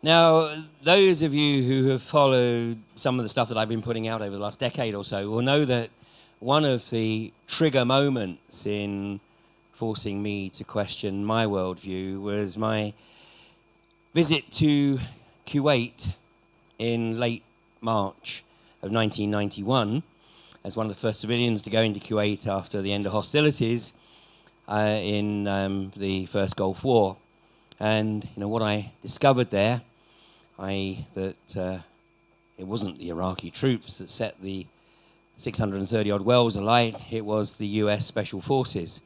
Now, those of you who have followed some of the stuff that I've been putting out over the last decade or so will know that one of the trigger moments in forcing me to question my worldview was my visit to Kuwait in late March of 1991 as one of the first civilians to go into Kuwait after the end of hostilities in the first Gulf War. And what I discovered there, that it wasn't the Iraqi troops that set the 630-odd wells alight, it was the US Special Forces.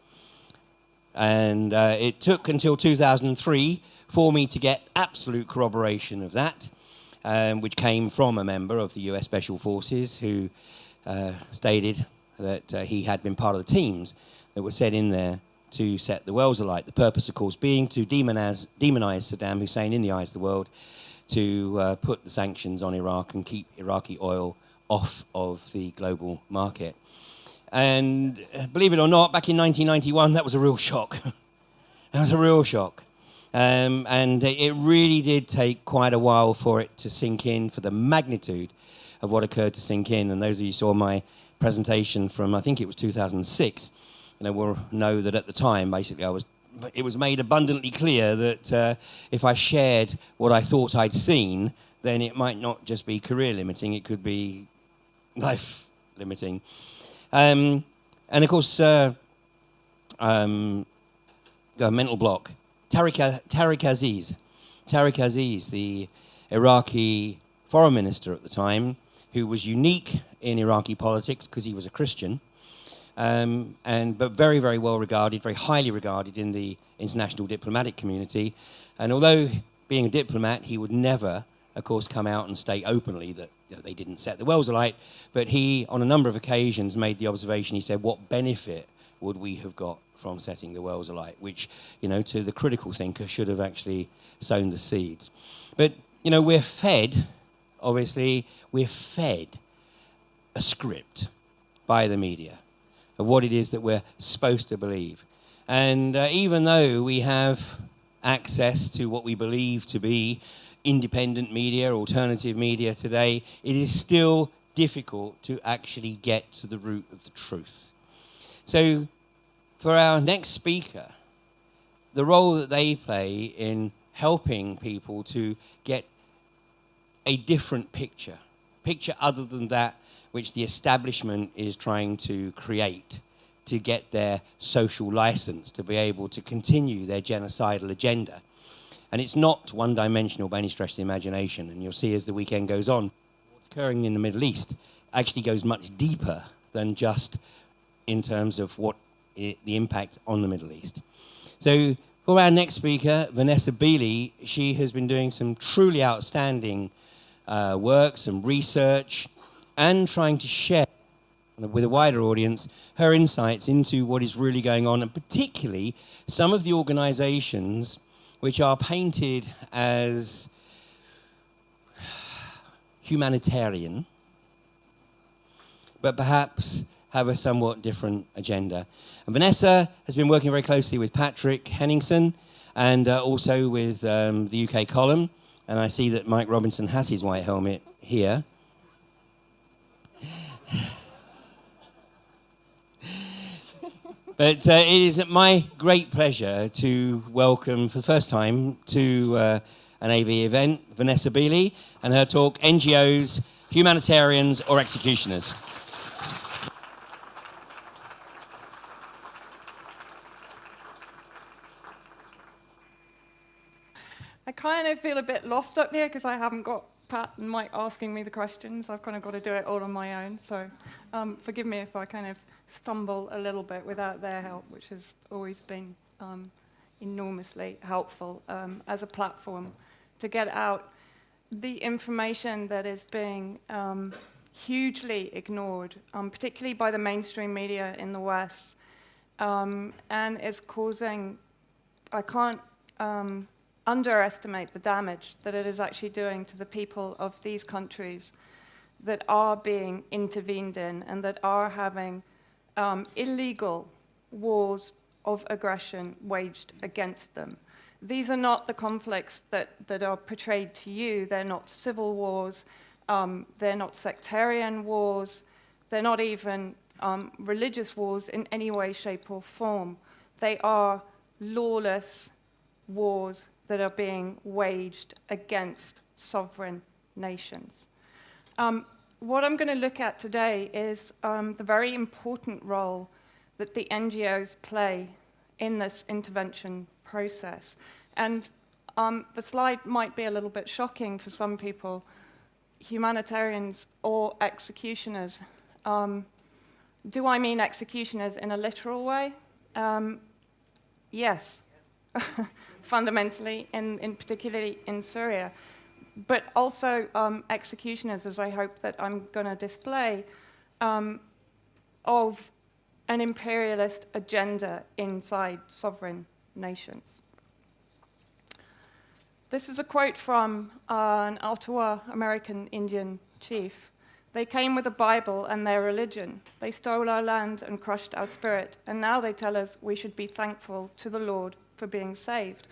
And it took until 2003 for me to get absolute corroboration of that, which came from a member of the US Special Forces who stated that he had been part of the teams that were set in there to set the wells alight. The purpose, of course, being to demonize Saddam Hussein in the eyes of the world, to put the sanctions on Iraq and keep Iraqi oil off of the global market. And believe it or not, back in 1991, that was a real shock. That was a real shock. And it really did take quite a while for it to sink in, for the magnitude of what occurred to sink in. And those of you who saw my presentation from, I think it was 2006, will know that at the time, basically, it was made abundantly clear that if I shared what I thought I'd seen, then it might not just be career limiting, it could be life limiting. And of course, a mental block. Tariq Aziz, the Iraqi foreign minister at the time, who was unique in Iraqi politics because he was a Christian, but very, very well regarded, very highly regarded in the international diplomatic community. And although being a diplomat, he would never, of course, come out and state openly that they didn't set the wells alight, but he, on a number of occasions, made the observation, he said, what benefit would we have got from setting the wells alight, which, to the critical thinker should have actually sown the seeds. But, we're fed, obviously, we're fed a script by the media of what it is that we're supposed to believe. And even though we have access to what we believe to be independent media, alternative media today, it is still difficult to actually get to the root of the truth. So for our next speaker, the role that they play in helping people to get a different picture other than that which the establishment is trying to create to get their social license to be able to continue their genocidal agenda. And it's not one-dimensional by any stretch of the imagination. And you'll see as the weekend goes on, what's occurring in the Middle East actually goes much deeper than just in terms of what the impact on the Middle East. So for our next speaker, Vanessa Beeley, she has been doing some truly outstanding work, some research, and trying to share with a wider audience her insights into what is really going on, and particularly some of the organizations which are painted as humanitarian, but perhaps have a somewhat different agenda. And Vanessa has been working very closely with Patrick Henningsen and also with the UK column. And I see that Mike Robinson has his white helmet here. But it is my great pleasure to welcome for the first time to an AV event, Vanessa Beeley, and her talk, NGOs, Humanitarians or Executioners. I kind of feel a bit lost up here because I haven't got Pat and Mike asking me the questions. I've kind of got to do it all on my own. So forgive me if I kind of stumble a little bit without their help, which has always been enormously helpful as a platform to get out the information that is being hugely ignored, particularly by the mainstream media in the West, and is causing, I can't underestimate the damage that it is actually doing to the people of these countries that are being intervened in and that are having illegal wars of aggression waged against them. These are not the conflicts that are portrayed to you. They're not civil wars. They're not sectarian wars. They're not even religious wars in any way, shape, or form. They are lawless wars that are being waged against sovereign nations. What I'm going to look at today is the very important role that the NGOs play in this intervention process. And the slide might be a little bit shocking for some people, humanitarians or executioners. Do I mean executioners in a literal way? Yes, fundamentally, particularly in Syria. But also executioners, as I hope that I'm going to display, of an imperialist agenda inside sovereign nations. This is a quote from an Ottawa American Indian chief. They came with a Bible and their religion. They stole our land and crushed our spirit. And now they tell us we should be thankful to the Lord for being saved.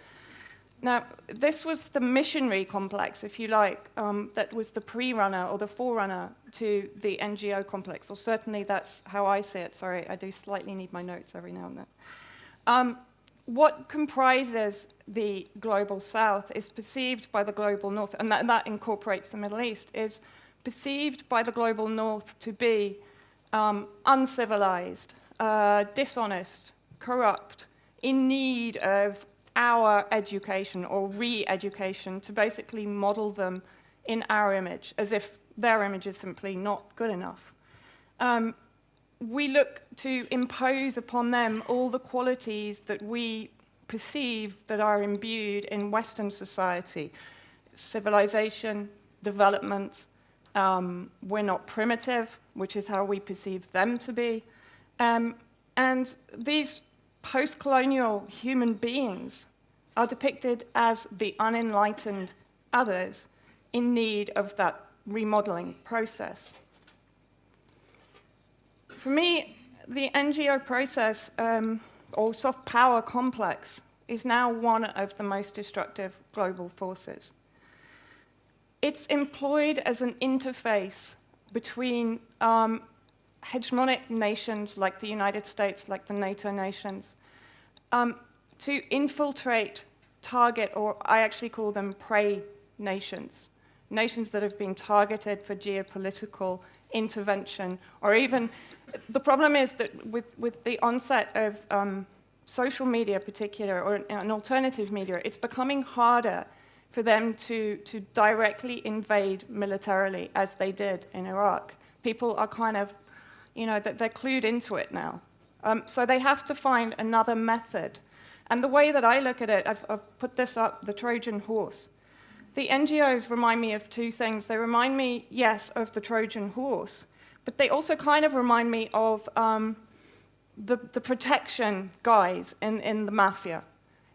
Now, this was the missionary complex, if you like, that was the pre-runner or the forerunner to the NGO complex, or certainly that's how I see it. Sorry, I do slightly need my notes every now and then. What comprises the global south is perceived by the global north, and that incorporates the Middle East, is perceived by the global north to be uncivilized, dishonest, corrupt, in need of our education or re-education to basically model them in our image, as if their image is simply not good enough. We look to impose upon them all the qualities that we perceive that are imbued in Western society. Civilization, development, we're not primitive, which is how we perceive them to be. And these post-colonial human beings are depicted as the unenlightened others in need of that remodeling process. For me, the NGO process, or soft power complex, is now one of the most destructive global forces. It's employed as an interface between hegemonic nations like the United States, like the NATO nations, to infiltrate, target, or I actually call them prey nations, nations that have been targeted for geopolitical intervention, or even, the problem is that with the onset of social media particular, or an alternative media, it's becoming harder for them to directly invade militarily as they did in Iraq. People are kind of, they're clued into it now. So they have to find another method. And the way that I look at it, I've put this up, the Trojan horse. The NGOs remind me of two things. They remind me, yes, of the Trojan horse, but they also kind of remind me of the protection guys in the mafia.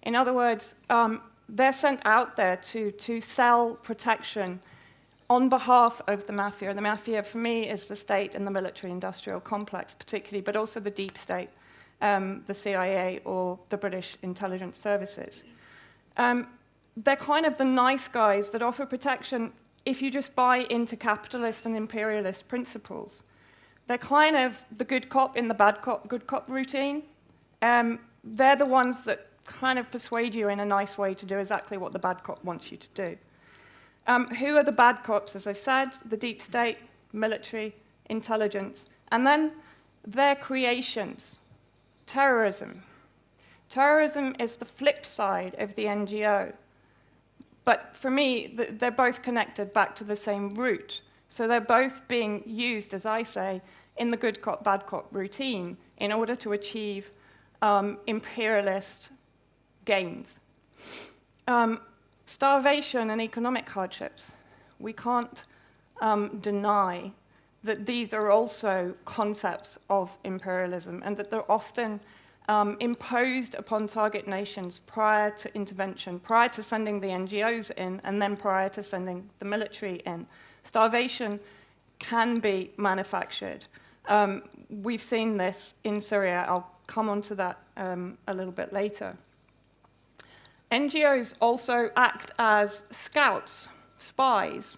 In other words, they're sent out there to sell protection on behalf of the mafia. The mafia, for me, is the state and the military-industrial complex, particularly, but also the deep state, the CIA or the British intelligence services. They're kind of the nice guys that offer protection if you just buy into capitalist and imperialist principles. They're kind of the good cop in the bad cop, good cop routine. They're the ones that kind of persuade you in a nice way to do exactly what the bad cop wants you to do. Who are the bad cops? As I said, the deep state, military, intelligence, and then their creations, terrorism. Terrorism is the flip side of the NGO. But for me, they're both connected back to the same root. So they're both being used, as I say, in the good cop, bad cop routine in order to achieve imperialist gains. Starvation and economic hardships. We can't deny that these are also concepts of imperialism and that they're often imposed upon target nations prior to intervention, prior to sending the NGOs in, and then prior to sending the military in. Starvation can be manufactured. We've seen this in Syria. I'll come on to that a little bit later. NGOs also act as scouts, spies.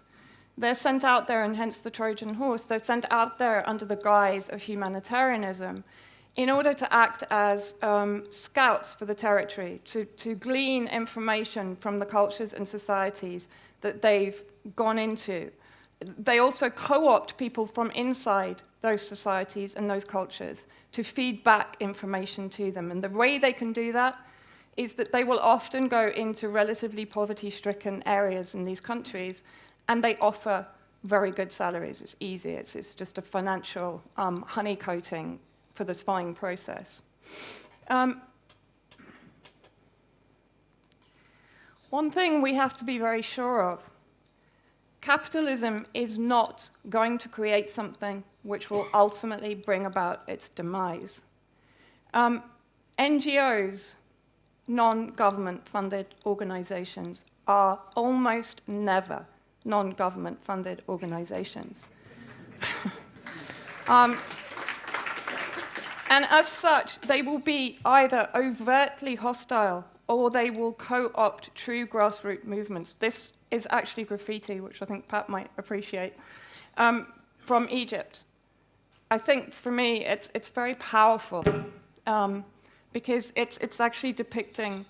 They're sent out there, and hence the Trojan horse, they're sent out there under the guise of humanitarianism in order to act as scouts for the territory, to glean information from the cultures and societies that they've gone into. They also co-opt people from inside those societies and those cultures to feed back information to them. And the way they can do that is that they will often go into relatively poverty-stricken areas in these countries, and they offer very good salaries. It's easy. It's just a financial honeycoating for the spying process. One thing we have to be very sure of: capitalism is not going to create something which will ultimately bring about its demise. NGOs, non-government funded organizations, are almost never non-government funded organizations. And as such, they will be either overtly hostile or they will co-opt true grassroots movements. This is actually graffiti, which I think Pat might appreciate, from Egypt. I think for me, it's very powerful because it's actually depicting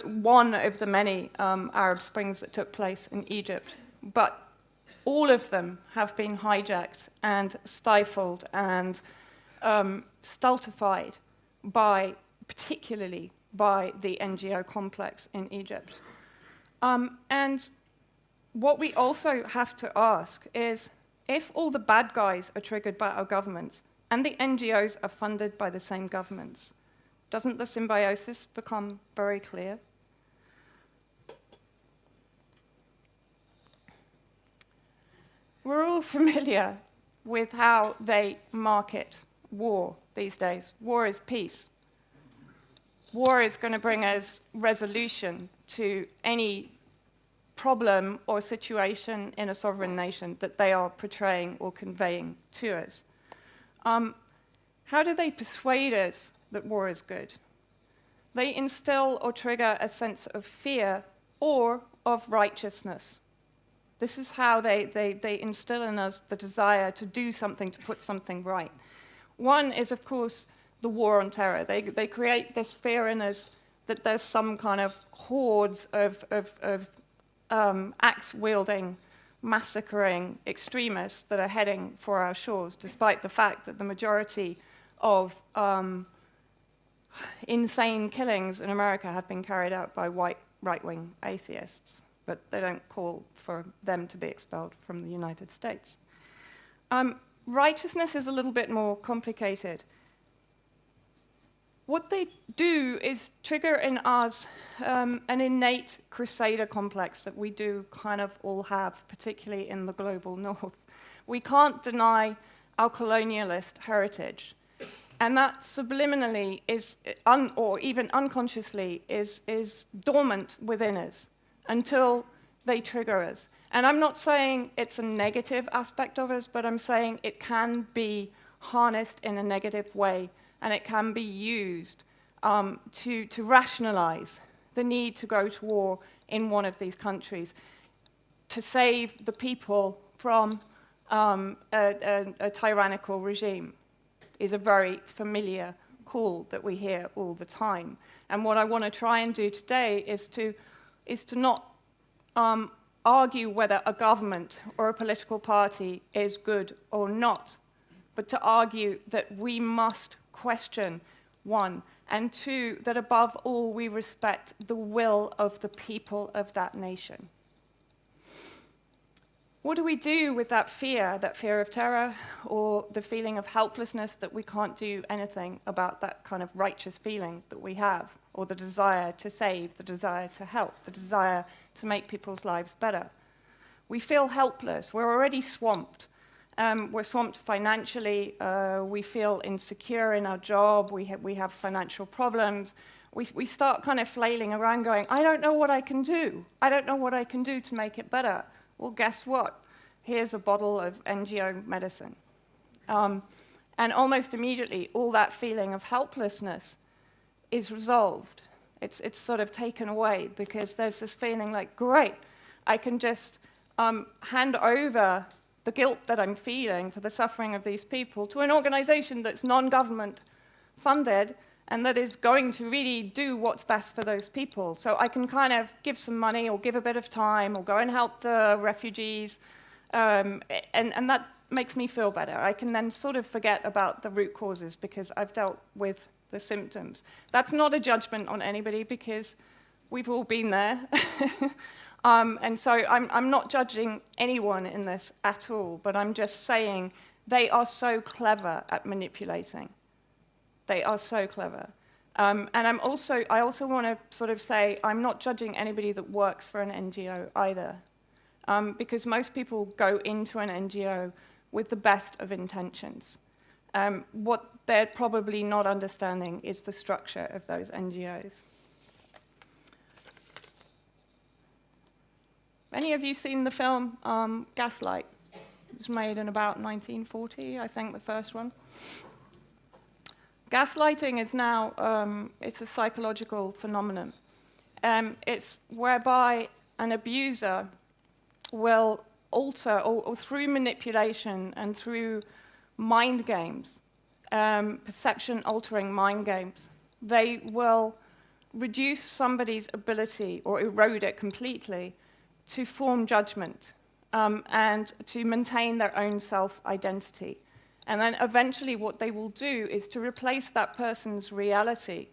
one of the many Arab Springs that took place in Egypt. But all of them have been hijacked and stifled and stultified particularly by the NGO complex in Egypt. And what we also have to ask is, if all the bad guys are triggered by our governments and the NGOs are funded by the same governments, doesn't the symbiosis become very clear? We're all familiar with how they market war these days. War is peace. War is going to bring us resolution to any problem or situation in a sovereign nation that they are portraying or conveying to us. How do they persuade us that war is good? They instill or trigger a sense of fear or of righteousness. This is how they instill in us the desire to do something, to put something right. One is, of course, the war on terror. They create this fear in us that there's some kind of hordes of axe-wielding, massacring extremists that are heading for our shores, despite the fact that the majority of insane killings in America have been carried out by white right-wing atheists, but they don't call for them to be expelled from the United States. Righteousness is a little bit more complicated. What they do is trigger in us an innate crusader complex that we do kind of all have, particularly in the global north. We can't deny our colonialist heritage. And that subliminally is, or even unconsciously, is dormant within us until they trigger us. And I'm not saying it's a negative aspect of us, but I'm saying it can be harnessed in a negative way, and it can be used to rationalize the need to go to war in one of these countries to save the people from a tyrannical regime. Is a very familiar call that we hear all the time. And what I want to try and do today is to not argue whether a government or a political party is good or not, but to argue that we must question, one, and two, that above all we respect the will of the people of that nation. What do we do with that fear of terror, or the feeling of helplessness that we can't do anything about that kind of righteous feeling that we have, or the desire to save, the desire to help, the desire to make people's lives better? We feel helpless. We're already swamped. We're swamped financially. We feel insecure in our job. We have financial problems. We start kind of flailing around going, I don't know what I can do. I don't know what I can do to make it better. Well, guess what? Here's a bottle of NGO medicine. And almost immediately, all that feeling of helplessness is resolved. It's sort of taken away because there's this feeling like, great, I can just hand over the guilt that I'm feeling for the suffering of these people to an organization that's non-government funded and that is going to really do what's best for those people. So I can kind of give some money or give a bit of time or go and help the refugees, and that makes me feel better. I can then sort of forget about the root causes because I've dealt with the symptoms. That's not a judgment on anybody because we've all been there. And so I'm not judging anyone in this at all, but I'm just saying they are so clever at manipulating. They are so clever. And I also want to sort of say I'm not judging anybody that works for an NGO either, because most people go into an NGO with the best of intentions. What they're probably not understanding is the structure of those NGOs. Any of you seen the film Gaslight? It was made in about 1940, I think, the first one. Gaslighting is now, it's a psychological phenomenon. It's whereby an abuser will alter, or through manipulation and through mind games, perception-altering mind games, they will reduce somebody's ability, or erode it completely, to form judgment and to maintain their own self-identity. And then eventually what they will do is to replace that person's reality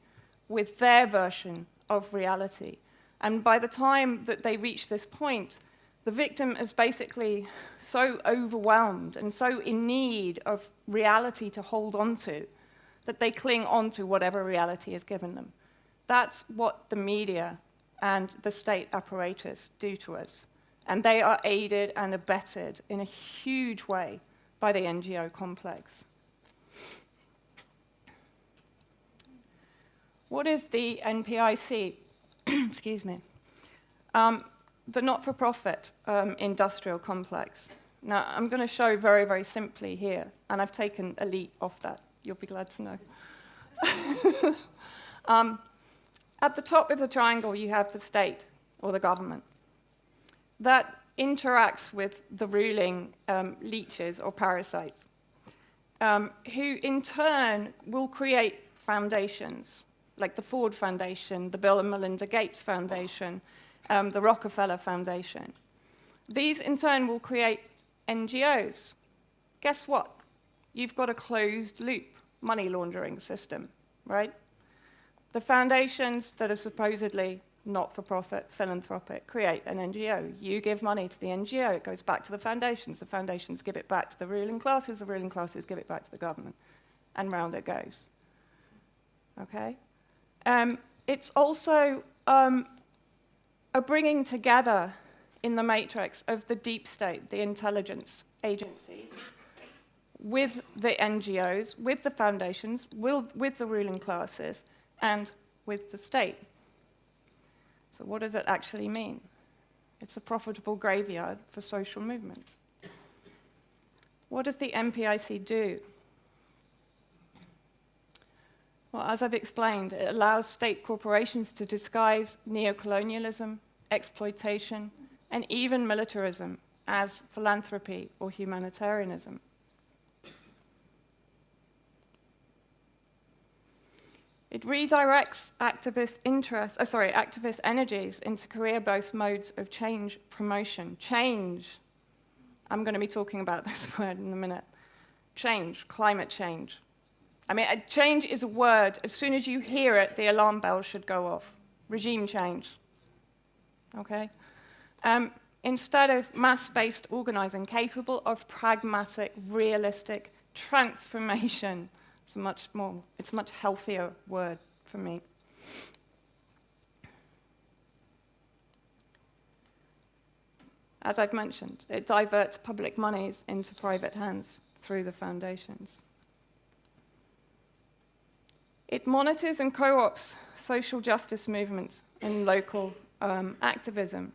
with their version of reality. And by the time that they reach this point, the victim is basically so overwhelmed and so in need of reality to hold on to that they cling on to whatever reality is given them. That's what the media and the state apparatus do to us. And they are aided and abetted in a huge way by the NGO complex. What is the NPIC? Excuse me. The not-for-profit industrial complex. Now, I'm going to show very, very simply here, and I've taken elite off that. You'll be glad to know. At the top of the triangle, you have the state, or the government. That interacts with the ruling leeches or parasites, who in turn will create foundations, like the Ford Foundation, the Bill and Melinda Gates Foundation, the Rockefeller Foundation. These in turn will create NGOs. Guess what? You've got a closed loop money laundering system, right? The foundations that are supposedly not-for-profit, philanthropic, create an NGO. You give money to the NGO, it goes back to the foundations give it back to the ruling classes give it back to the government, and round it goes. Okay? It's also a bringing together in the matrix of the deep state, the intelligence agencies, with the NGOs, with the foundations, with the ruling classes, and with the state. So what does it actually mean? It's a profitable graveyard for social movements. What does the MPIC do? Well, as I've explained, it allows state corporations to disguise neocolonialism, exploitation, and even militarism as philanthropy or humanitarianism. It redirects activist energies into career-based modes of change promotion. Change. I'm going to be talking about this word in a minute. Change, climate change. I mean, change is a word. As soon as you hear it, the alarm bell should go off. Regime change. Okay? Instead of mass-based organizing capable of pragmatic, realistic transformation. It's a much healthier word for me. As I've mentioned, it diverts public monies into private hands through the foundations. It monitors and co-ops social justice movements and local activism.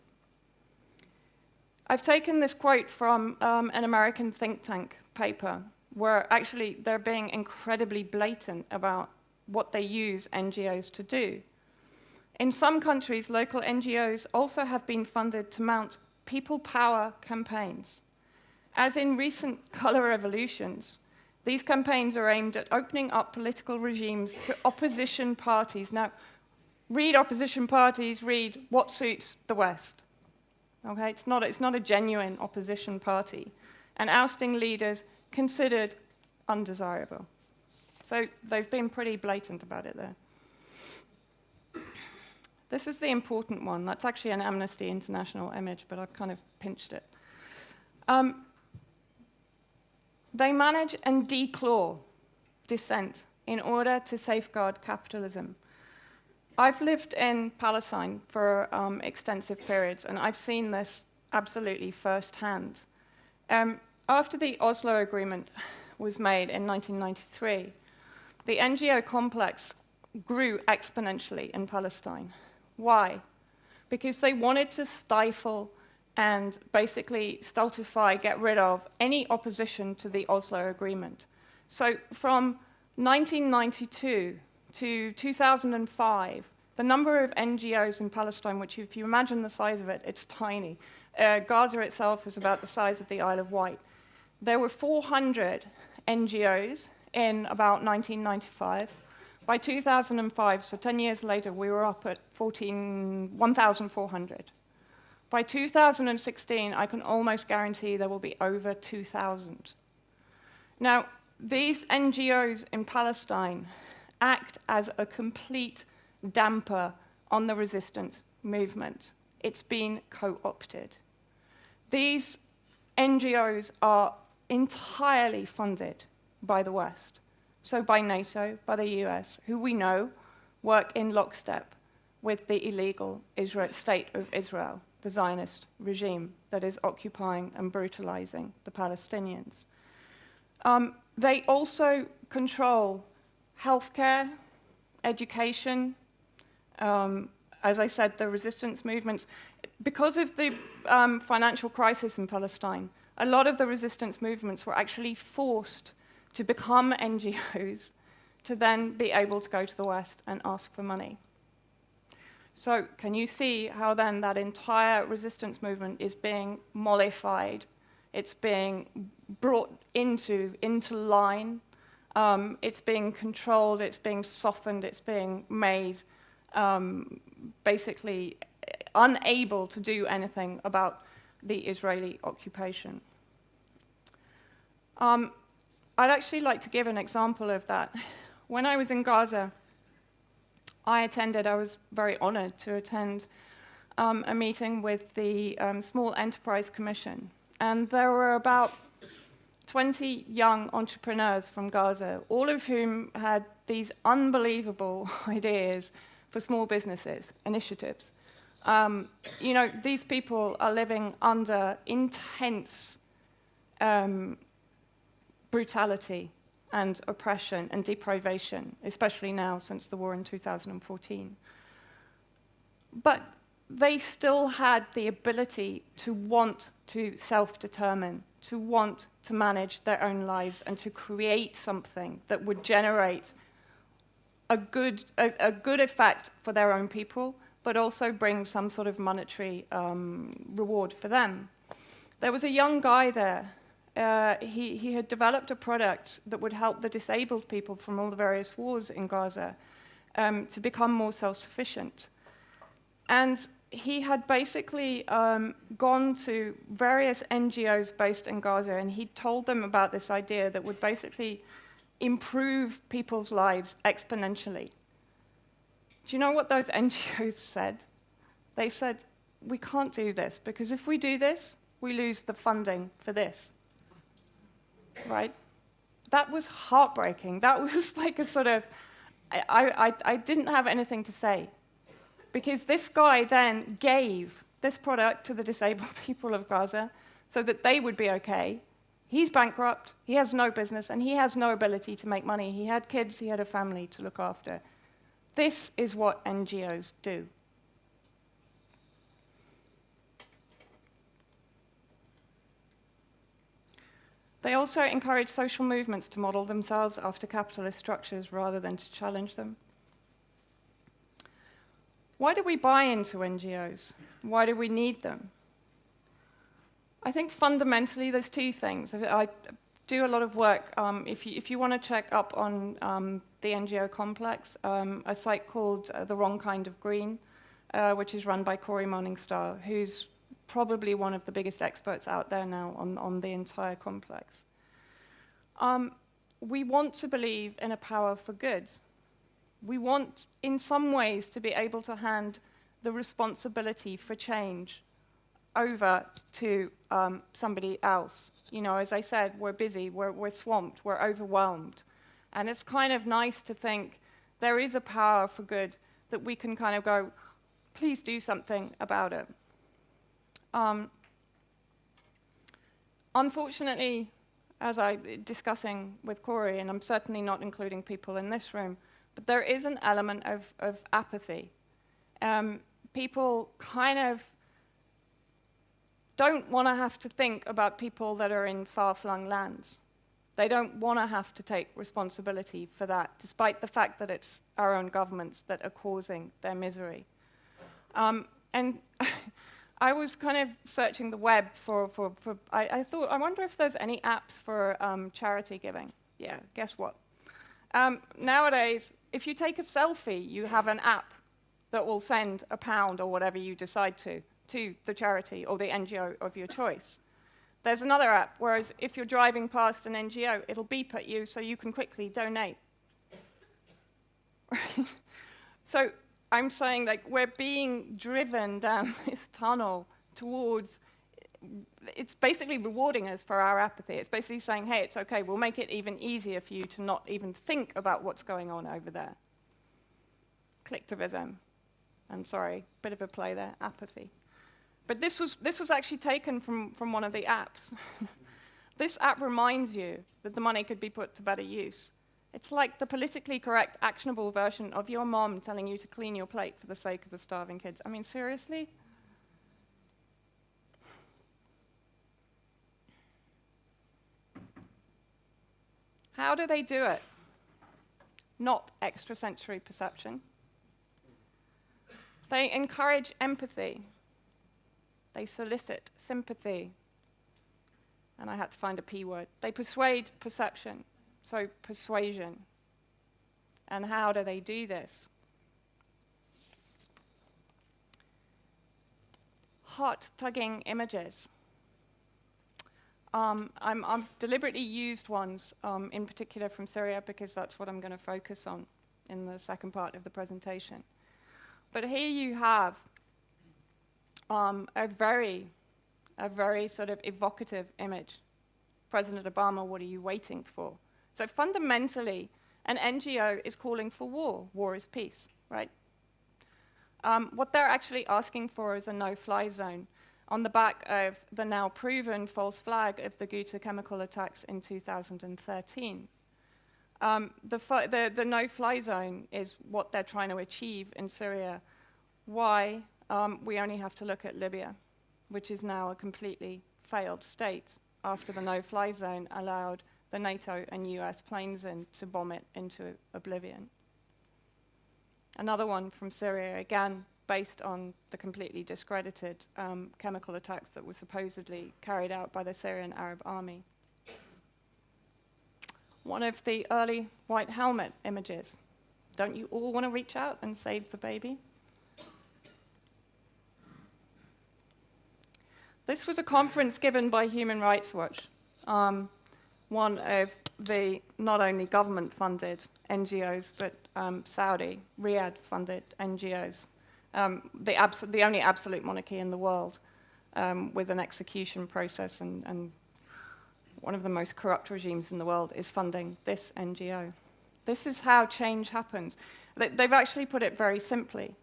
I've taken this quote from an American think tank paper where actually they're being incredibly blatant about what they use NGOs to do. In some countries, local NGOs also have been funded to mount people power campaigns. As in recent colour revolutions, these campaigns are aimed at opening up political regimes to opposition parties. Now, read opposition parties, read what suits the West. Okay, it's not a genuine opposition party. And ousting leaders considered undesirable. So they've been pretty blatant about it there. This is the important one. That's actually an Amnesty International image, but I've kind of pinched it. They manage and declaw dissent in order to safeguard capitalism. I've lived in Palestine for extensive periods, and I've seen this absolutely firsthand. After the Oslo Agreement was made in 1993, the NGO complex grew exponentially in Palestine. Why? Because they wanted to stifle and basically stultify, get rid of any opposition to the Oslo Agreement. So from 1992 to 2005, the number of NGOs in Palestine, which if you imagine the size of it, it's tiny. Gaza itself is about the size of the Isle of Wight. There were 400 NGOs in about 1995. By 2005, so 10 years later, we were up at 1,400. By 2016, I can almost guarantee there will be over 2,000. Now, these NGOs in Palestine act as a complete damper on the resistance movement. It's been co-opted. These NGOs are entirely funded by the West. So by NATO, by the US, who we know work in lockstep with the illegal state of Israel, the Zionist regime that is occupying and brutalizing the Palestinians. They also control healthcare, education, as I said, the resistance movements. Because of the financial crisis in Palestine, a lot of the resistance movements were actually forced to become NGOs to then be able to go to the West and ask for money. So can you see how then that entire resistance movement is being mollified? It's being brought into line. It's being controlled. It's being softened. It's being made basically unable to do anything about the Israeli occupation. I'd actually like to give an example of that. When I was in Gaza, I was very honored to attend a meeting with the Small Enterprise Commission. And there were about 20 young entrepreneurs from Gaza, all of whom had these unbelievable ideas for small businesses, initiatives. You know, these people are living under intense brutality and oppression and deprivation, especially now since the war in 2014. But they still had the ability to want to self-determine, to want to manage their own lives and to create something that would generate a good effect for their own people, but also bring some sort of monetary reward for them. There was a young guy there. He had developed a product that would help the disabled people from all the various wars in Gaza to become more self-sufficient. And he had basically gone to various NGOs based in Gaza, and he told them about this idea that would basically improve people's lives exponentially. Do you know what those NGOs said? They said, we can't do this, because if we do this, we lose the funding for this. Right? That was heartbreaking. That was like a sort of, I didn't have anything to say. Because this guy then gave this product to the disabled people of Gaza so that they would be okay. He's bankrupt, he has no business, and he has no ability to make money. He had kids, he had a family to look after. This is what NGOs do. They also encourage social movements to model themselves after capitalist structures rather than to challenge them. Why do we buy into NGOs? Why do we need them? I think fundamentally there's two things. I do a lot of work. If you want to check up on the NGO complex, a site called The Wrong Kind of Green, which is run by Corey Morningstar, who's probably one of the biggest experts out there now on the entire complex. We want to believe in a power for good. We want, in some ways, to be able to hand the responsibility for change over to somebody else. You know, as I said, we're busy, we're swamped, we're overwhelmed. And it's kind of nice to think there is a power for good that we can kind of go, please do something about it. Unfortunately, as I'm discussing with Corey, and I'm certainly not including people in this room, but there is an element of apathy. People kind of don't want to have to think about people that are in far-flung lands. They don't want to have to take responsibility for that, despite the fact that it's our own governments that are causing their misery. And I was kind of searching the web I thought, I wonder if there's any apps for charity giving. Yeah, guess what? Nowadays, if you take a selfie, you have an app that will send £1 or whatever you decide to the charity or the NGO of your choice. There's another app, whereas if you're driving past an NGO, it'll beep at you so you can quickly donate. So I'm saying, like, we're being driven down this tunnel towards, it's basically rewarding us for our apathy. It's basically saying, hey, it's okay, we'll make it even easier for you to not even think about what's going on over there. Clicktivism. I'm sorry, bit of a play there, apathy. But this was actually taken from one of the apps. This app reminds you that the money could be put to better use. It's like the politically correct, actionable version of your mom telling you to clean your plate for the sake of the starving kids. I mean, seriously? How do they do it? Not extrasensory perception. They encourage empathy. They solicit sympathy. And I had to find a P word. They persuade perception, so persuasion. And how do they do this? Heart-tugging images. I've deliberately used ones, in particular from Syria, because that's what I'm going to focus on in the second part of the presentation. But here you have a very sort of evocative image. President Obama, what are you waiting for? So fundamentally, an NGO is calling for war. War is peace, right? What they're actually asking for is a no-fly zone on the back of the now proven false flag of the Ghouta chemical attacks in 2013. The no-fly zone is what they're trying to achieve in Syria. Why? We only have to look at Libya, which is now a completely failed state after the no-fly zone allowed the NATO and US planes in to bomb it into oblivion. Another one from Syria, again, based on the completely discredited chemical attacks that were supposedly carried out by the Syrian Arab Army. One of the early white helmet images. Don't you all want to reach out and save the baby? This was a conference given by Human Rights Watch, one of the not only government-funded NGOs, but Saudi, Riyadh-funded NGOs, the only absolute monarchy in the world with an execution process, and one of the most corrupt regimes in the world is funding this NGO. This is how change happens. They've actually put it very simply.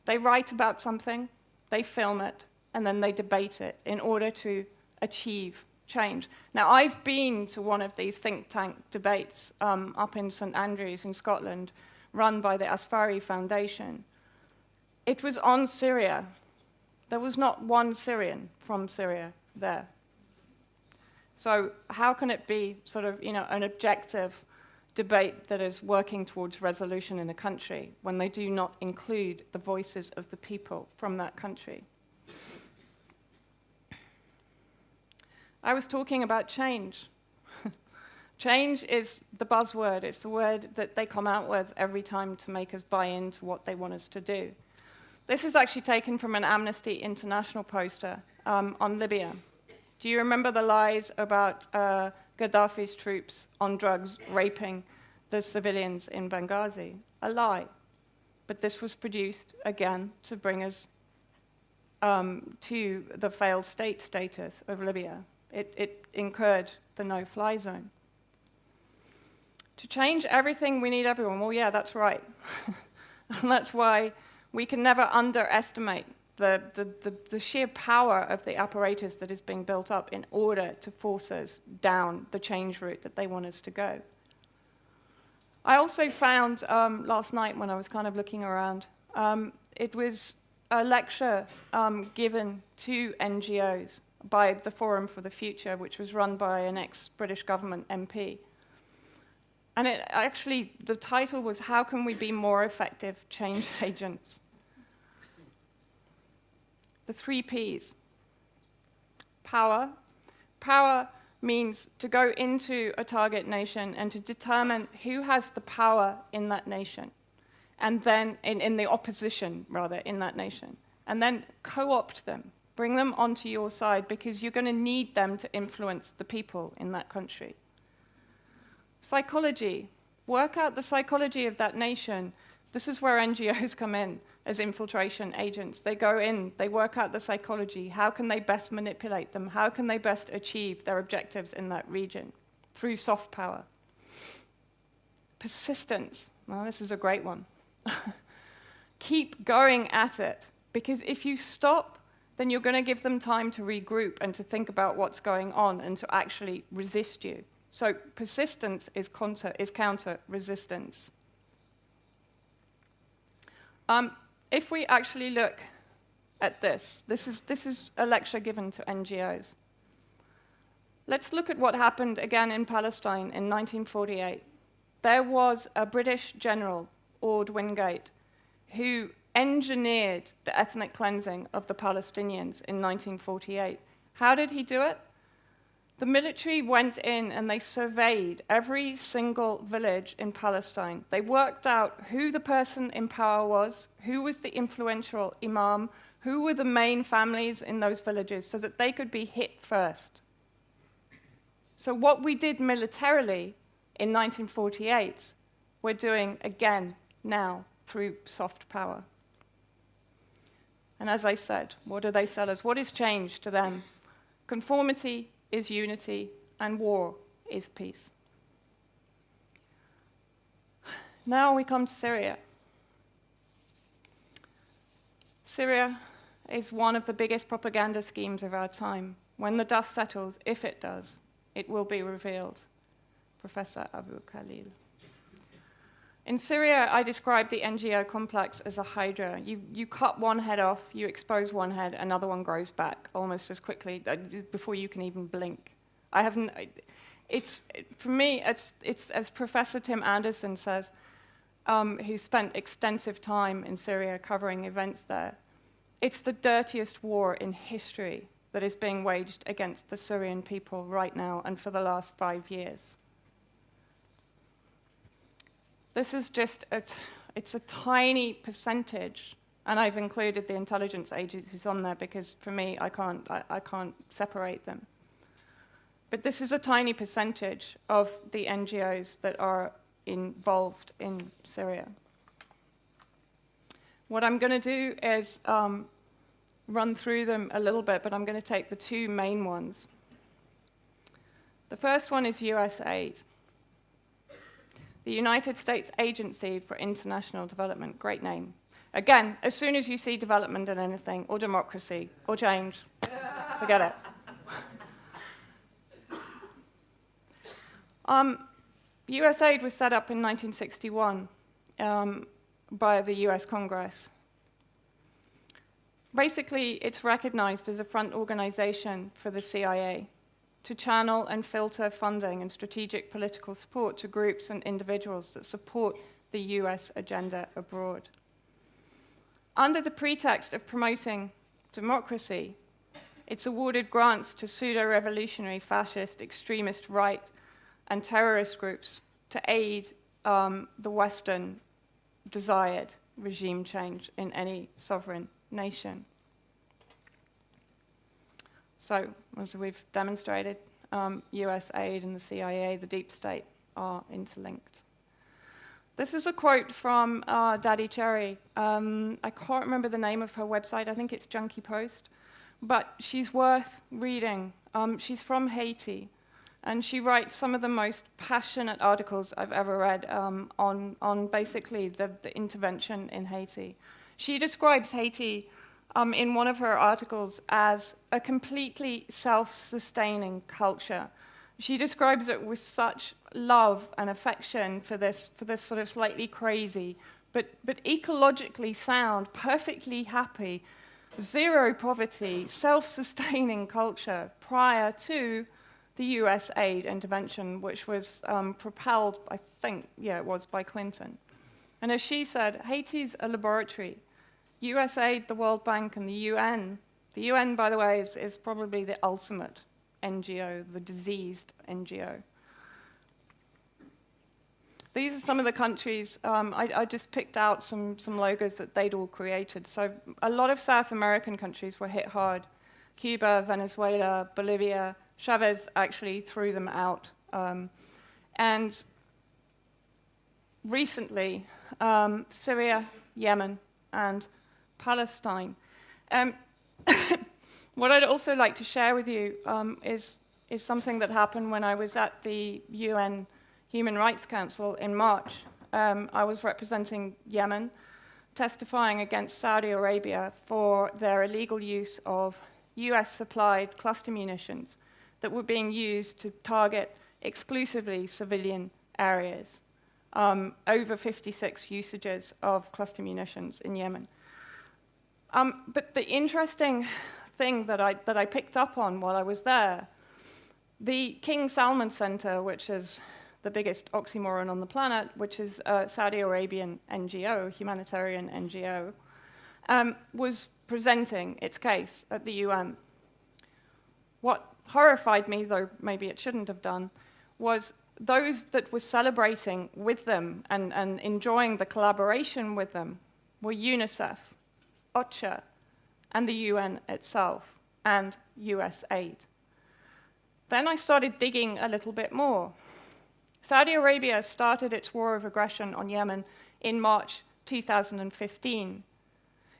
They write about something, they film it, and then they debate it in order to achieve change. Now, I've been to one of these think tank debates up in St Andrews in Scotland, run by the Asfari Foundation. It was on Syria. There was not one Syrian from Syria there. So how can it be sort of, you know, an objective debate that is working towards resolution in a country when they do not include the voices of the people from that country. I was talking about change. Change is the buzzword. It's the word that they come out with every time to make us buy into what they want us to do. This is actually taken from an Amnesty International poster on Libya. Do you remember the lies about Gaddafi's troops on drugs raping the civilians in Benghazi? A lie. But this was produced, again, to bring us to the failed state status of Libya. It incurred the no-fly zone. To change everything, we need everyone. Well, yeah, that's right. And that's why we can never underestimate the sheer power of the apparatus that is being built up in order to force us down the change route that they want us to go. I also found last night when I was kind of looking around, it was a lecture given to NGOs by the Forum for the Future, which was run by an ex-British government MP. And it actually, the title was, How Can We Be More Effective Change Agents? The 3 Ps. Power. Power means to go into a target nation and to determine who has the power in that nation, and then, in the opposition, rather, in that nation, and then co-opt them, bring them onto your side, because you're going to need them to influence the people in that country. Psychology. Work out the psychology of that nation. This is where NGOs come in as infiltration agents. They go in, they work out the psychology. How can they best manipulate them? How can they best achieve their objectives in that region? Through soft power. Persistence. Well, this is a great one. Keep going at it, because if you stop, then you're going to give them time to regroup and to think about what's going on and to actually resist you. So persistence is counter-resistance. If we actually look at this is a lecture given to NGOs. Let's look at what happened again in Palestine in 1948. There was a British general, Orde Wingate, who engineered the ethnic cleansing of the Palestinians in 1948. How did he do it? The military went in and they surveyed every single village in Palestine. They worked out who the person in power was, who was the influential imam, who were the main families in those villages, so that they could be hit first. So what we did militarily in 1948, we're doing again now through soft power. And as I said, what do they sell us? What is change to them? Conformity is unity, and war is peace. Now we come to Syria. Syria is one of the biggest propaganda schemes of our time. When the dust settles, if it does, it will be revealed. Professor Abu Khalil. In Syria, I describe the NGO complex as a hydra. You cut one head off, you expose one head, another one grows back almost as quickly before you can even blink. For me, it's as Professor Tim Anderson says, who spent extensive time in Syria covering events there. It's the dirtiest war in history that is being waged against the Syrian people right now and for the last 5 years. This is it's a tiny percentage, and I've included the intelligence agencies on there because for me, I can't separate them. But this is a tiny percentage of the NGOs that are involved in Syria. What I'm going to do is run through them a little bit, but I'm going to take the 2 main ones. The first one is USAID. The United States Agency for International Development, great name. Again, as soon as you see development in anything, or democracy, or change, forget it. USAID was set up in 1961 by the US Congress. Basically, it's recognized as a front organization for the CIA to channel and filter funding and strategic political support to groups and individuals that support the US agenda abroad. Under the pretext of promoting democracy, it's awarded grants to pseudo-revolutionary, fascist, extremist right and terrorist groups to aid the Western desired regime change in any sovereign nation. So, as we've demonstrated, US aid and the CIA, the deep state, are interlinked. This is a quote from Daddy Cherry. I can't remember the name of her website. I think it's Junkie Post. But she's worth reading. She's from Haiti. And she writes some of the most passionate articles I've ever read on basically the intervention in Haiti. She describes Haiti in one of her articles as a completely self-sustaining culture. She describes it with such love and affection for this sort of slightly crazy, but ecologically sound, perfectly happy, zero poverty, self-sustaining culture prior to the US aid intervention, which was propelled, I think, it was by Clinton. And as she said, Haiti's a laboratory. US aid, the World Bank, and the UN. The UN, by the way, is probably the ultimate NGO, the diseased NGO. These are some of the countries. I just picked out some logos that they'd all created. So a lot of South American countries were hit hard. Cuba, Venezuela, Bolivia. Chavez actually threw them out. And recently, Syria, Yemen, and Palestine. What I'd also like to share with you is something that happened when I was at the UN Human Rights Council in March. I was representing Yemen, testifying against Saudi Arabia for their illegal use of US-supplied cluster munitions that were being used to target exclusively civilian areas. Over 56 usages of cluster munitions in Yemen. But the interesting thing that I picked up on while I was there, the King Salman Center, which is the biggest oxymoron on the planet, which is a Saudi Arabian NGO, humanitarian NGO, was presenting its case at the UN. What horrified me, though maybe it shouldn't have done, was those that were celebrating with them and enjoying the collaboration with them were UNICEF, OCHA, and the UN itself, and US aid. Then I started digging a little bit more. Saudi Arabia started its war of aggression on Yemen in March 2015.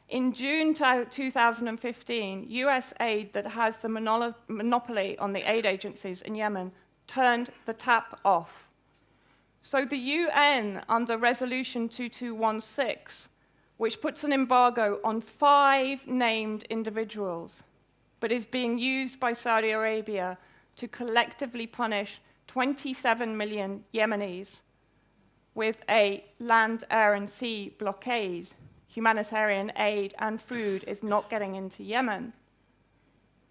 In June 2015, US aid that has the monopoly on the aid agencies in Yemen turned the tap off. So the UN, under Resolution 2216, which puts an embargo on 5 named individuals, but is being used by Saudi Arabia to collectively punish 27 million Yemenis with a land, air, and sea blockade. Humanitarian aid and food is not getting into Yemen.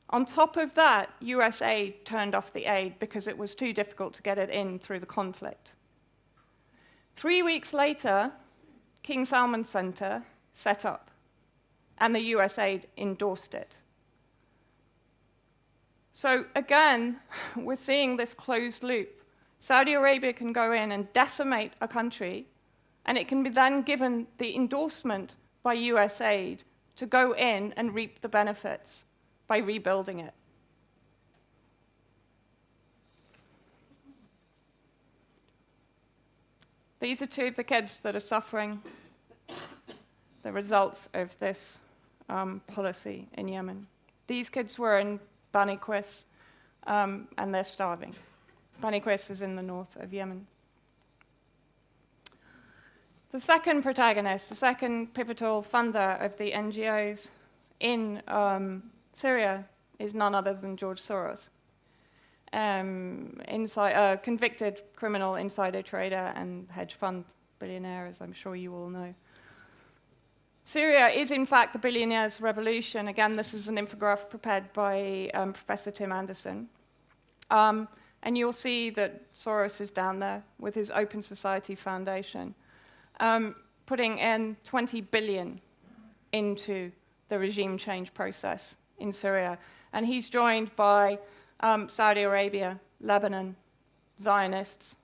On top of that, US aid turned off the aid because it was too difficult to get it in through the conflict. 3 weeks later, King Salman Center set up, and the US aid endorsed it. So again, we're seeing this closed loop. Saudi Arabia can go in and decimate a country, and it can be then given the endorsement by US aid to go in and reap the benefits by rebuilding it. These are 2 of the kids that are suffering the results of this policy in Yemen. These kids were in Bani Qais, and they're starving. Bani Qais is in the north of Yemen. The second protagonist, the second pivotal funder of the NGOs in Syria is none other than George SOROS, convicted criminal insider trader and hedge fund billionaire, as I'm sure you all know. Syria is, in fact, the billionaire's revolution. Again, this is an infographic prepared by Professor Tim Anderson. And you'll see that SOROS is down there with his Open Society Foundation, putting in 20 billion into the regime change process in Syria. And he's joined by Saudi Arabia, Lebanon, Zionists.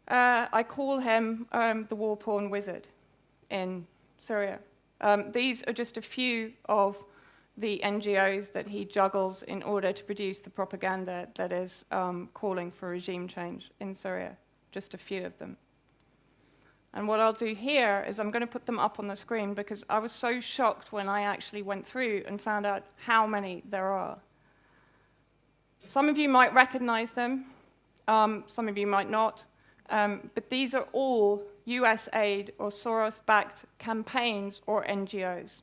I call him the war porn wizard in Syria. These are just a few of the NGOs that he juggles in order to produce the propaganda that is calling for regime change in Syria. Just a few of them. And what I'll do here is I'm going to put them up on the screen because I was so shocked when I actually went through and found out how many there are. Some of you might recognize them, some of you might not, but these are all USAID or SOROS-backed campaigns or NGOs.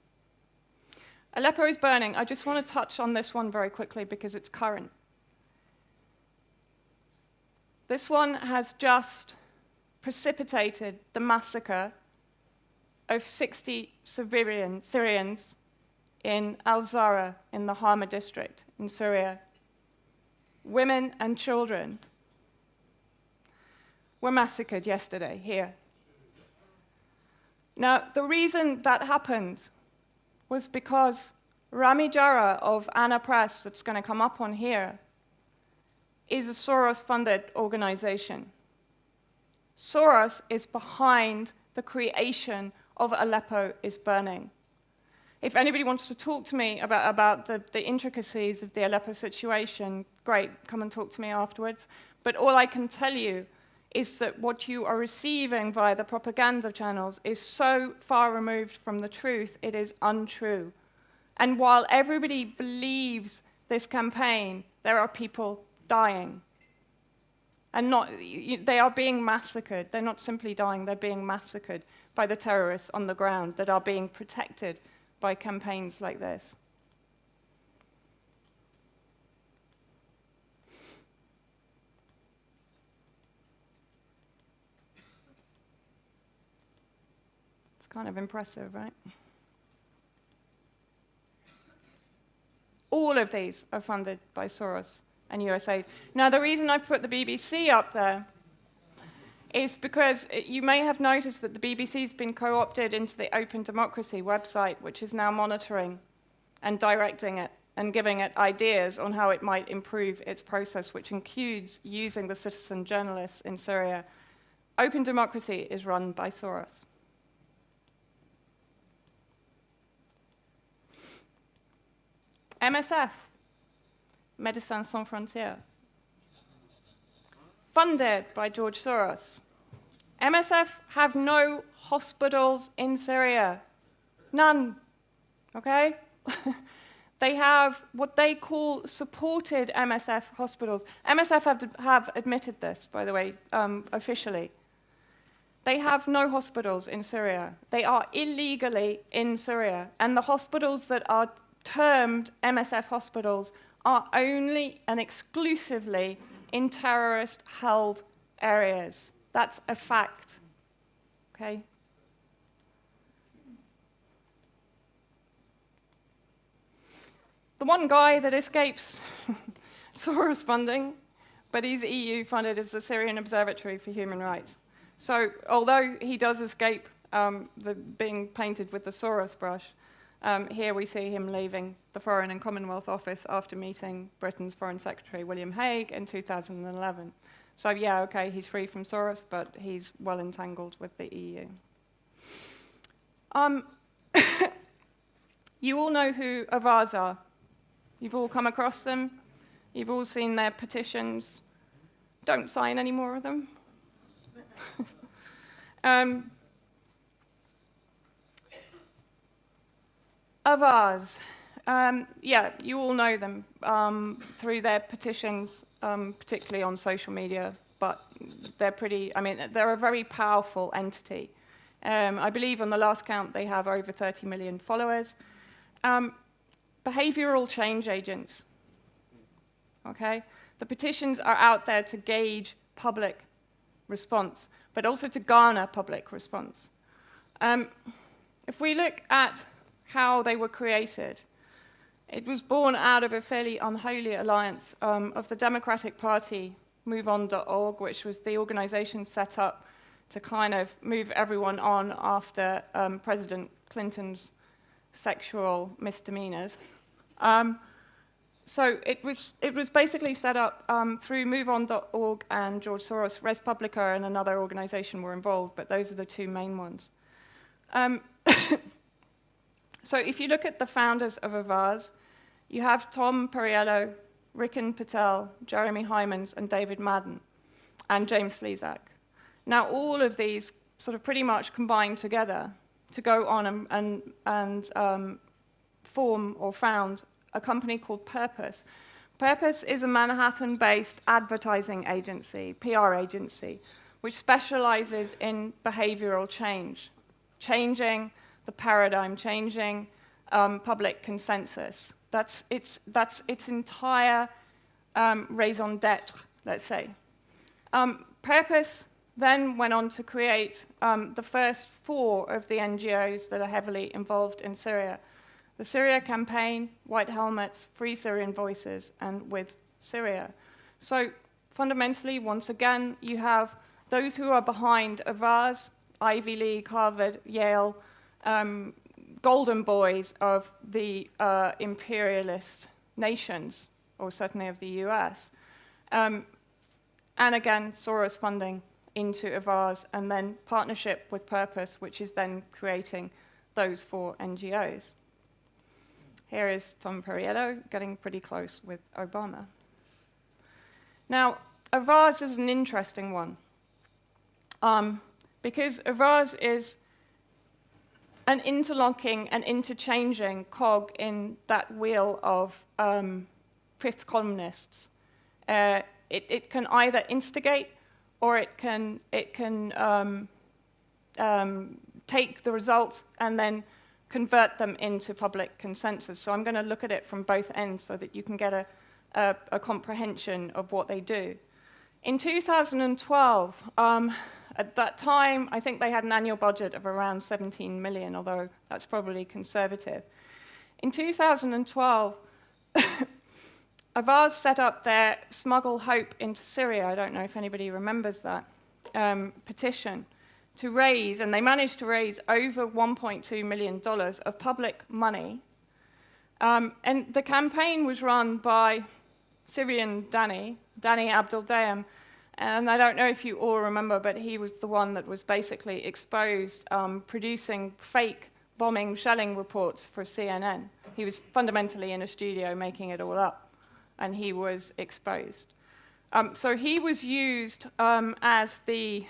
Aleppo is burning. I just want to touch on this one very quickly because it's current. This one has just precipitated the massacre of 60 Syrians in al-Zahra in the Hama district in Syria. Women and children were massacred yesterday here. Now, the reason that happened was because Rami Jarrah of Anna Press, that's going to come up on here, is a Soros-funded organization. Soros is behind the creation of Aleppo is Burning. If anybody wants to talk to me about the intricacies of the Aleppo situation, great, come and talk to me afterwards. But all I can tell you is that what you are receiving via the propaganda channels is so far removed from the truth, it is untrue. And while everybody believes this campaign, there are people dying. And they are being massacred. They're not simply dying, they're being massacred by the terrorists on the ground that are being protected by campaigns like this. It's kind of impressive, right? All of these are funded by Soros and USAID. Now, the reason I've put the BBC up there is because you may have noticed that the BBC's been co-opted into the Open Democracy website, which is now monitoring and directing it and giving it ideas on how it might improve its process, which includes using the citizen journalists in Syria. Open Democracy is run by Soros. MSF, Médecins Sans Frontières, funded by George Soros. MSF have no hospitals in Syria. None. Okay? They have what they call supported MSF hospitals. MSF have admitted this, by the way, officially. They have no hospitals in Syria. They are illegally in Syria. And the hospitals that are termed MSF hospitals are only and exclusively in terrorist-held areas. That's a fact, okay? The one guy that escapes Soros funding, but he's EU funded, is the Syrian Observatory for Human Rights. So although he does escape being painted with the Soros brush, here we see him leaving the Foreign and Commonwealth Office after meeting Britain's Foreign Secretary William Hague in 2011. So yeah, okay, he's free from Soros, but he's well entangled with the EU. You all know who Avars are. You've all come across them. You've all seen their petitions. Don't sign any more of them. Avars, yeah, you all know them through their petitions, particularly on social media, but they're they're a very powerful entity. I believe on the last count they have over 30 million followers. Behavioral change agents, okay? The petitions are out there to gauge public response, but also to garner public response. If we look at how they were created, It was born out of a fairly unholy alliance of the Democratic Party, MoveOn.org, which was the organization set up to kind of move everyone on after President Clinton's sexual misdemeanors. So it was basically set up through MoveOn.org and George Soros. Res Publica and another organization were involved, but those are the two main ones. So if you look at the founders of Avaaz, you have Tom Perriello, Rikin Patel, Jeremy Hymans, and David Madden, and James Slezak. Now, all of these sort of pretty much combined together to go on and form or found a company called Purpose. Purpose is a Manhattan-based advertising agency, PR agency, which specializes in behavioral change, changing the paradigm, changing public consensus. That's its entire raison d'etre, let's say. Purpose then went on to create the first 4 of the NGOs that are heavily involved in Syria. The Syria Campaign, White Helmets, Free Syrian Voices, and With Syria. So fundamentally, once again, you have those who are behind Avaaz, Ivy League, Harvard, Yale, golden boys of the imperialist nations, or certainly of the US. And again, Soros funding into Avaaz, and then partnership with Purpose, which is then creating those 4 NGOs. Here is Tom Perriello getting pretty close with Obama. Now, Avaaz is an interesting one, because Avaaz is an interlocking and interchanging cog in that wheel of fifth columnists. It can either instigate, or it can take the results and then convert them into public consensus. So I'm going to look at it from both ends so that you can get a comprehension of what they do. In 2012, at that time, I think they had an annual budget of around 17 million, although that's probably conservative. In 2012, Avaaz set up their Smuggle Hope into Syria, I don't know if anybody remembers that, petition to raise, and they managed to raise over $1.2 million of public money. And the campaign was run by Syrian Danny Abdel-Daim, and I don't know if you all remember, but he was the one that was basically exposed producing fake bombing, shelling reports for CNN. He was fundamentally in a studio making it all up, and he was exposed. So he was used as the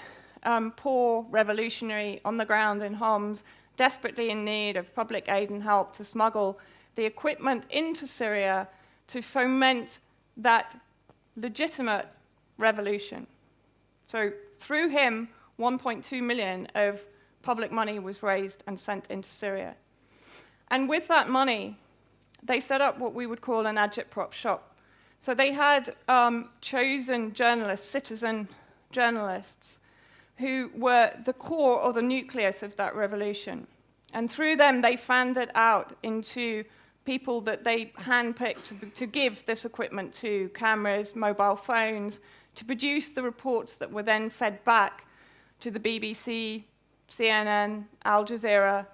poor revolutionary on the ground in Homs, desperately in need of public aid and help to smuggle the equipment into Syria to foment that legitimate revolution. So through him, 1.2 million of public money was raised and sent into Syria. And with that money, they set up what we would call an agitprop shop. So they had chosen journalists, citizen journalists, who were the core or the nucleus of that revolution. And through them, they fanned it out into people that they handpicked to give this equipment to, cameras, mobile phones, to produce the reports that were then fed back to the BBC, CNN, Al Jazeera,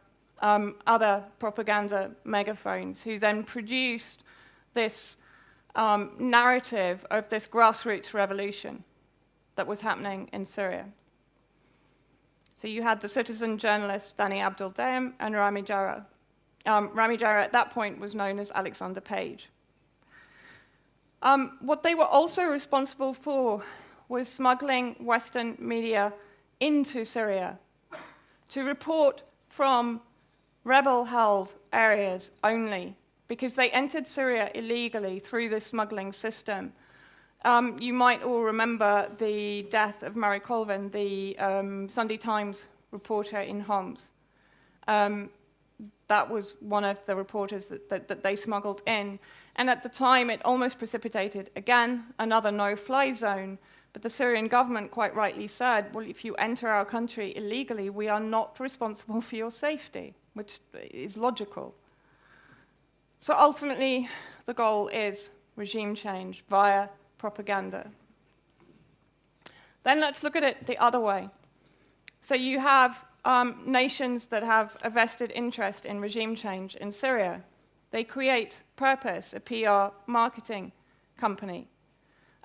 other propaganda megaphones, who then produced this narrative of this grassroots revolution that was happening in Syria. So you had the citizen journalist Danny Abdel-Daim and Rami Jarrah. Rami Jarrah at that point was known as Alexander Page. What they were also responsible for was smuggling Western media into Syria to report from rebel-held areas only, because they entered Syria illegally through this smuggling system. You might all remember the death of Murray Colvin, the Sunday Times reporter in Homs. That was one of the reporters that they smuggled in. And at the time, it almost precipitated, again, another no-fly zone. But the Syrian government quite rightly said, well, if you enter our country illegally, we are not responsible for your safety, which is logical. So ultimately, the goal is regime change via propaganda. Then let's look at it the other way. So you have nations that have a vested interest in regime change in Syria. They create Purpose, a PR marketing company.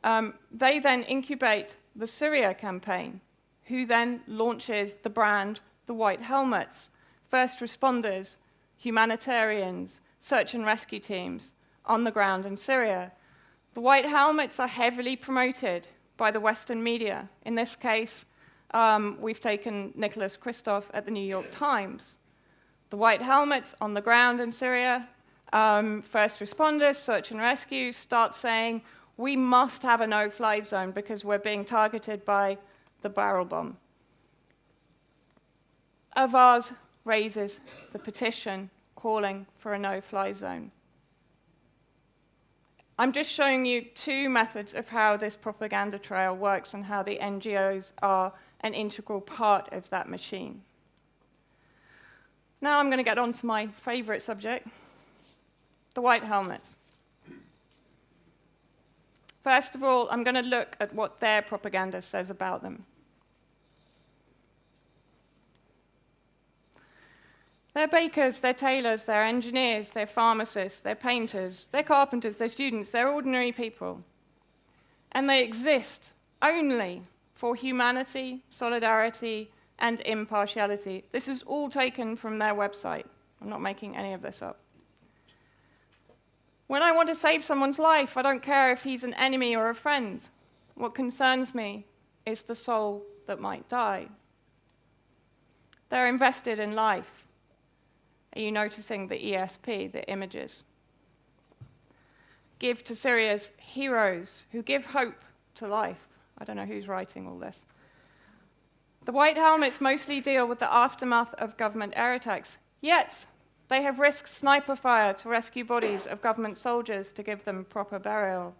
They then incubate the Syria campaign, who then launches the brand, the White Helmets, first responders, humanitarians, search and rescue teams on the ground in Syria. The White Helmets are heavily promoted by the Western media. In this case, we've taken Nicholas Kristof at the New York Times. The White Helmets on the ground in Syria, first responders, search and rescue, start saying, we must have a no-fly zone because we're being targeted by the barrel bomb. Avaz raises the petition calling for a no-fly zone. I'm just showing you two methods of how this propaganda trail works and how the NGOs are an integral part of that machine. Now I'm going to get on to my favorite subject, the White Helmets. First of all, I'm going to look at what their propaganda says about them. They're bakers, they're tailors, they're engineers, they're pharmacists, they're painters, they're carpenters, they're students, they're ordinary people. And they exist only for humanity, solidarity, and impartiality. This is all taken from their website. I'm not making any of this up. When I want to save someone's life, I don't care if he's an enemy or a friend. What concerns me is the soul that might die. They're invested in life. Are you noticing the ESP, the images? Give to Syria's heroes who give hope to life. I don't know who's writing all this. The White Helmets mostly deal with the aftermath of government air attacks, yet they have risked sniper fire to rescue bodies of government soldiers to give them proper burial.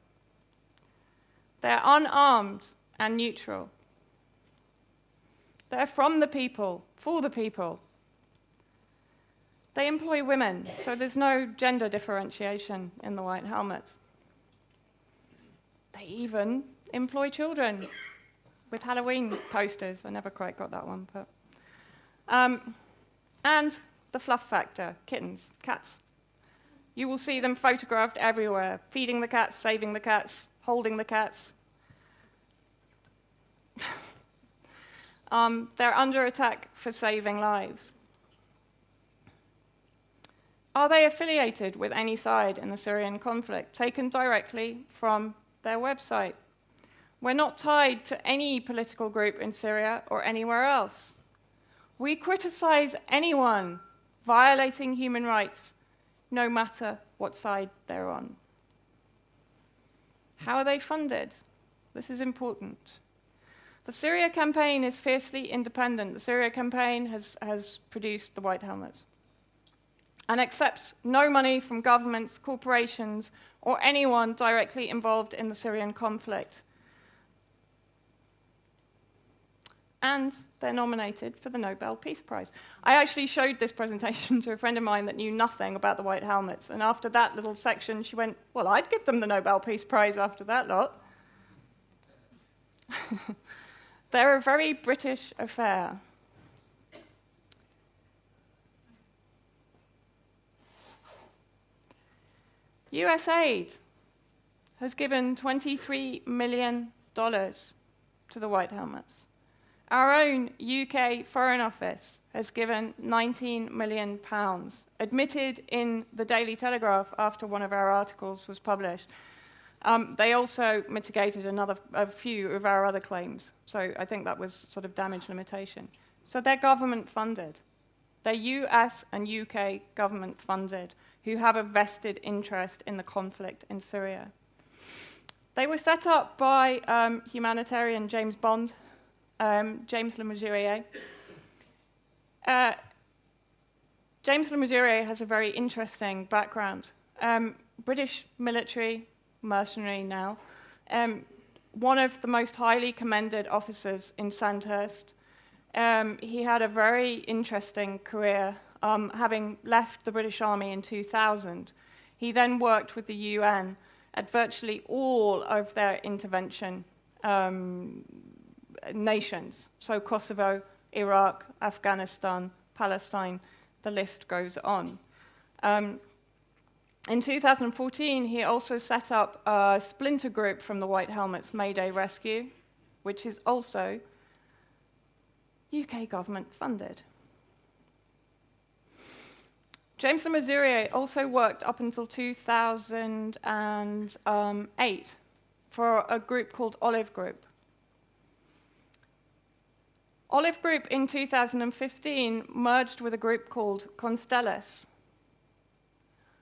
They're unarmed and neutral. They're from the people, for the people. They employ women, so there's no gender differentiation in the White Helmets. They even employ children with Halloween posters. I never quite got that one, but... and the fluff factor, kittens, cats. You will see them photographed everywhere, feeding the cats, saving the cats, holding the cats. They're under attack for saving lives. Are they affiliated with any side in the Syrian conflict? Taken directly from their website. We're not tied to any political group in Syria or anywhere else. We criticize anyone violating human rights, no matter what side they're on. How are they funded? This is important. The Syria campaign is fiercely independent. The Syria campaign has produced the White Helmets and accepts no money from governments, corporations, or anyone directly involved in the Syrian conflict. And they're nominated for the Nobel Peace Prize. I actually showed this presentation to a friend of mine that knew nothing about the White Helmets, and after that little section, she went, well, I'd give them the Nobel Peace Prize after that lot. They're a very British affair. US aid has given $23 million to the White Helmets. Our own UK Foreign Office has given £19 million, admitted in the Daily Telegraph after one of our articles was published. They also mitigated a few of our other claims, so I think that was sort of damage limitation. So they're government funded. They're US and UK government funded, who have a vested interest in the conflict in Syria. They were set up by humanitarian James Bond, James Le Mesurier. James Le Mesurier has a very interesting background. British military, mercenary now, one of the most highly commended officers in Sandhurst. He had a very interesting career, having left the British Army in 2000. He then worked with the UN at virtually all of their intervention nations. So Kosovo, Iraq, Afghanistan, Palestine, the list goes on. In 2014, he also set up a splinter group from the White Helmets, Mayday Rescue, which is also UK government funded. James Le Mesurier also worked up until 2008 for a group called Olive Group. Olive Group in 2015 merged with a group called Constellas.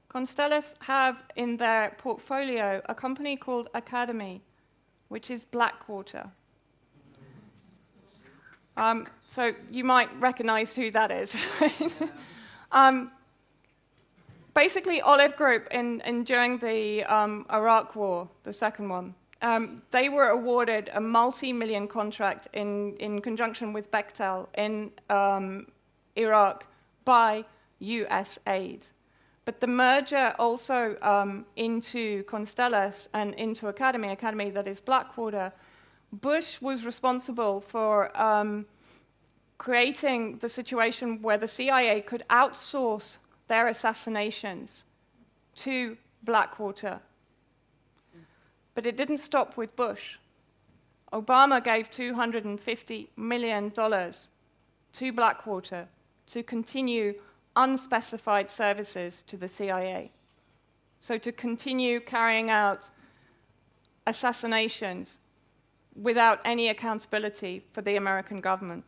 Constellas have in their portfolio a company called Academy, which is Blackwater. So you might recognize who that is. Basically, Olive Group, during the Iraq War, the second one, they were awarded a multi-million contract in conjunction with Bechtel in Iraq by US aid. But the merger also into Constellas and into Academy that is Blackwater, Bush was responsible for creating the situation where the CIA could outsource their assassinations to Blackwater. But it didn't stop with Bush. Obama gave $250 million to Blackwater to continue unspecified services to the CIA. So to continue carrying out assassinations without any accountability for the American government.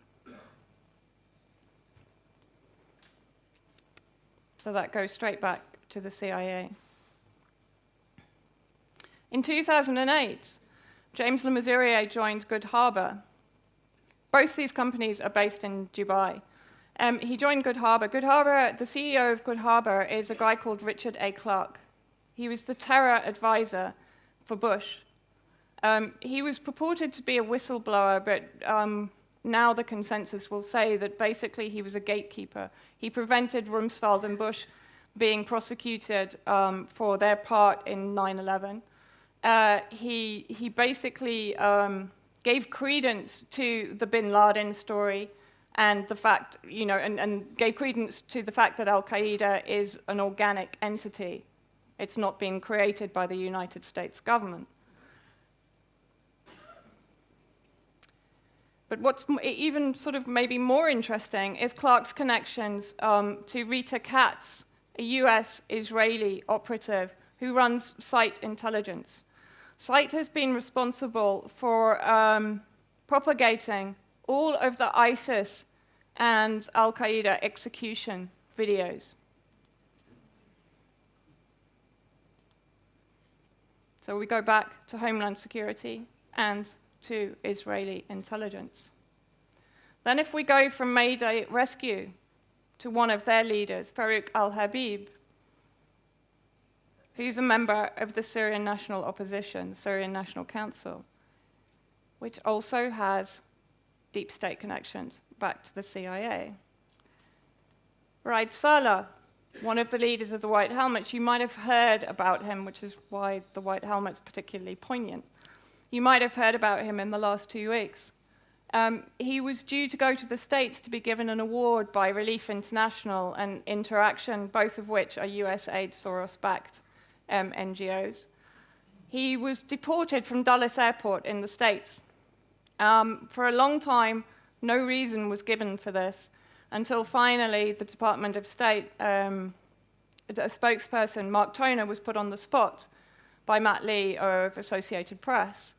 So that goes straight back to the CIA. In 2008, James Le Mesurier joined Good Harbor. Both these companies are based in Dubai. He joined Good Harbor. Good Harbor, the CEO of Good Harbor is a guy called Richard A. Clarke. He was the terror advisor for Bush. He was purported to be a whistleblower, but now the consensus will say that basically he was a gatekeeper. He prevented Rumsfeld and Bush being prosecuted for their part in 9/11. He basically gave credence to the bin Laden story and the fact, and gave credence to the fact that al-qaeda is an organic entity. It's not being created by the United States government. But what's even sort of maybe more interesting is Clarke's connections to Rita Katz, a US-Israeli operative who runs SITE Intelligence. SITE has been responsible for propagating all of the ISIS and al-qaeda execution videos. So we go back to Homeland Security and to Israeli intelligence. Then if we go from Mayday Rescue to one of their leaders, Farouk al-Habib, who's a member of the Syrian National Opposition, Syrian National Council, which also has deep state connections back to the CIA. Raid Saleh, one of the leaders of the White Helmets, you might have heard about him, which is why the White Helmet's particularly poignant. You might have heard about him in the last 2 weeks. He was due to go to the States to be given an award by Relief International and Interaction, both of which are USAID SOROS-backed NGOs. He was deported from Dulles Airport in the States. For a long time, no reason was given for this, until finally the Department of State, a spokesperson, Mark Toner, was put on the spot by Matt Lee of Associated Press.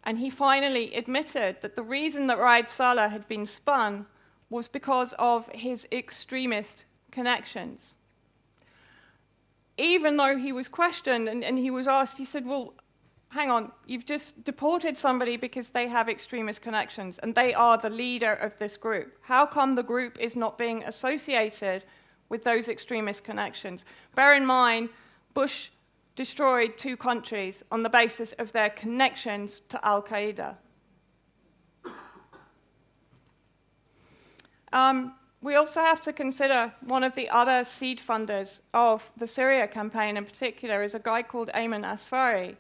And he finally admitted that the reason that Raid Saleh had been spun was because of his extremist connections. Even though he was questioned and he was asked, he said, well, hang on, you've just deported somebody because they have extremist connections and they are the leader of this group. How come the group is not being associated with those extremist connections? Bear in mind, Bush destroyed 2 countries on the basis of their connections to al-qaeda. we also have to consider one of the other seed funders of the Syria campaign in particular is a guy called Ayman Asfari,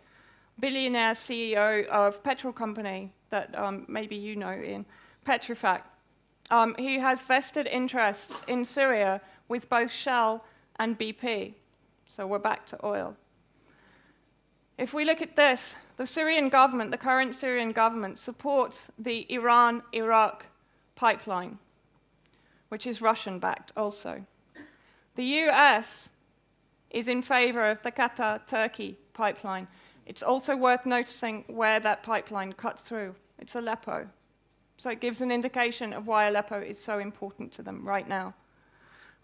billionaire CEO of petrol company that maybe you know, Ian, Petrofac. He has vested interests in Syria with both Shell and BP. So we're back to oil. If we look at this, the Syrian government, the current Syrian government, supports the Iran-Iraq pipeline, which is Russian-backed also. The US is in favor of the Qatar-Turkey pipeline. It's also worth noticing where that pipeline cuts through. It's Aleppo. So it gives an indication of why Aleppo is so important to them right now.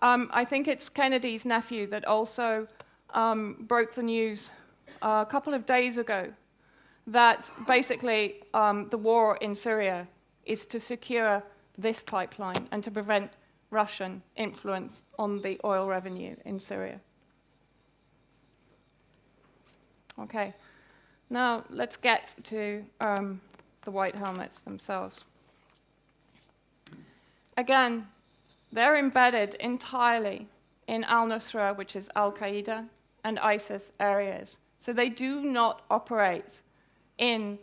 I think it's Kennedy's nephew that also broke the news a couple of days ago that basically the war in Syria is to secure this pipeline and to prevent Russian influence on the oil revenue in Syria. Okay, now let's get to the white helmets themselves. Again, they're embedded entirely in al-Nusra, which is al-qaeda, and ISIS areas. So they do not operate in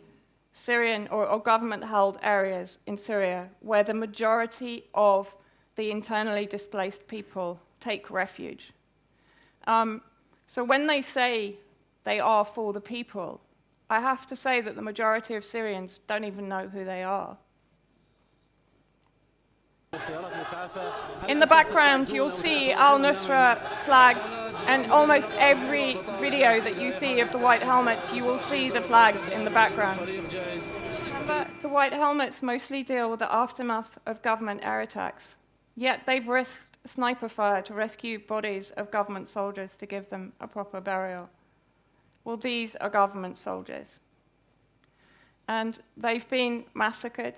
Syrian or government-held areas in Syria where the majority of the internally displaced people take refuge. So when they say they are for the people, I have to say that the majority of Syrians don't even know who they are. In the background, you'll see al-Nusra flags, and almost every video that you see of the white helmets, you will see the flags in the background. Remember, the white helmets mostly deal with the aftermath of government air attacks, yet they've risked sniper fire to rescue bodies of government soldiers to give them a proper burial. Well, these are government soldiers. And they've been massacred,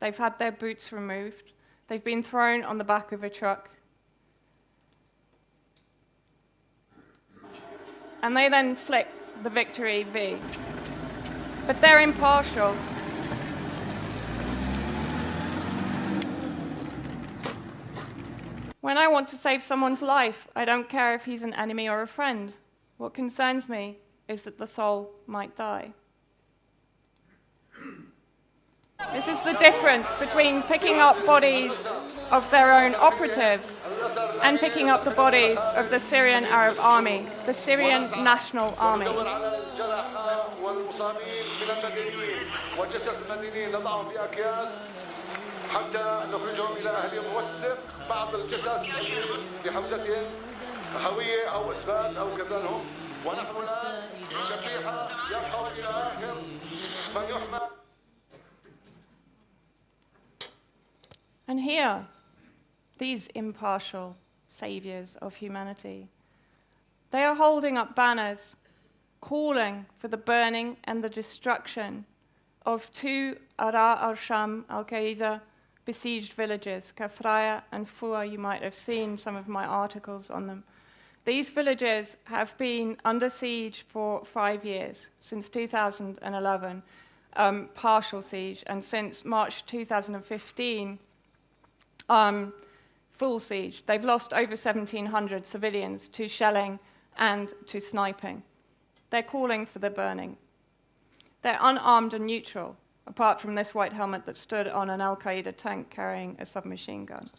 they've had their boots removed, they've been thrown on the back of a truck. And they then flick the victory V. But they're impartial. When I want to save someone's life, I don't care if he's an enemy or a friend. What concerns me is that the soul might die. This is the difference between picking up bodies of their own operatives and picking up the bodies of the Syrian Arab Army, the Syrian National Army. حتى نخرجهم إلى أهلهم ونوثق بعض الجثث بحوزة هوية أو إثبات أو كذا لهم ونحن الآن شبيحة يبقى إلى آخر من يحمى. And here, these impartial saviors of humanity, they are holding up banners calling for the burning and the destruction of two Ara al-Sham, al-Qaeda besieged villages, Kafraya and Fua. You might have seen some of my articles on them. These villages have been under siege for 5 years, since 2011, partial siege, and since March 2015, full siege. They've lost over 1,700 civilians to shelling and to sniping. They're calling for the burning. They're unarmed and neutral, apart from this white helmet that stood on an al-Qaeda tank carrying a submachine gun.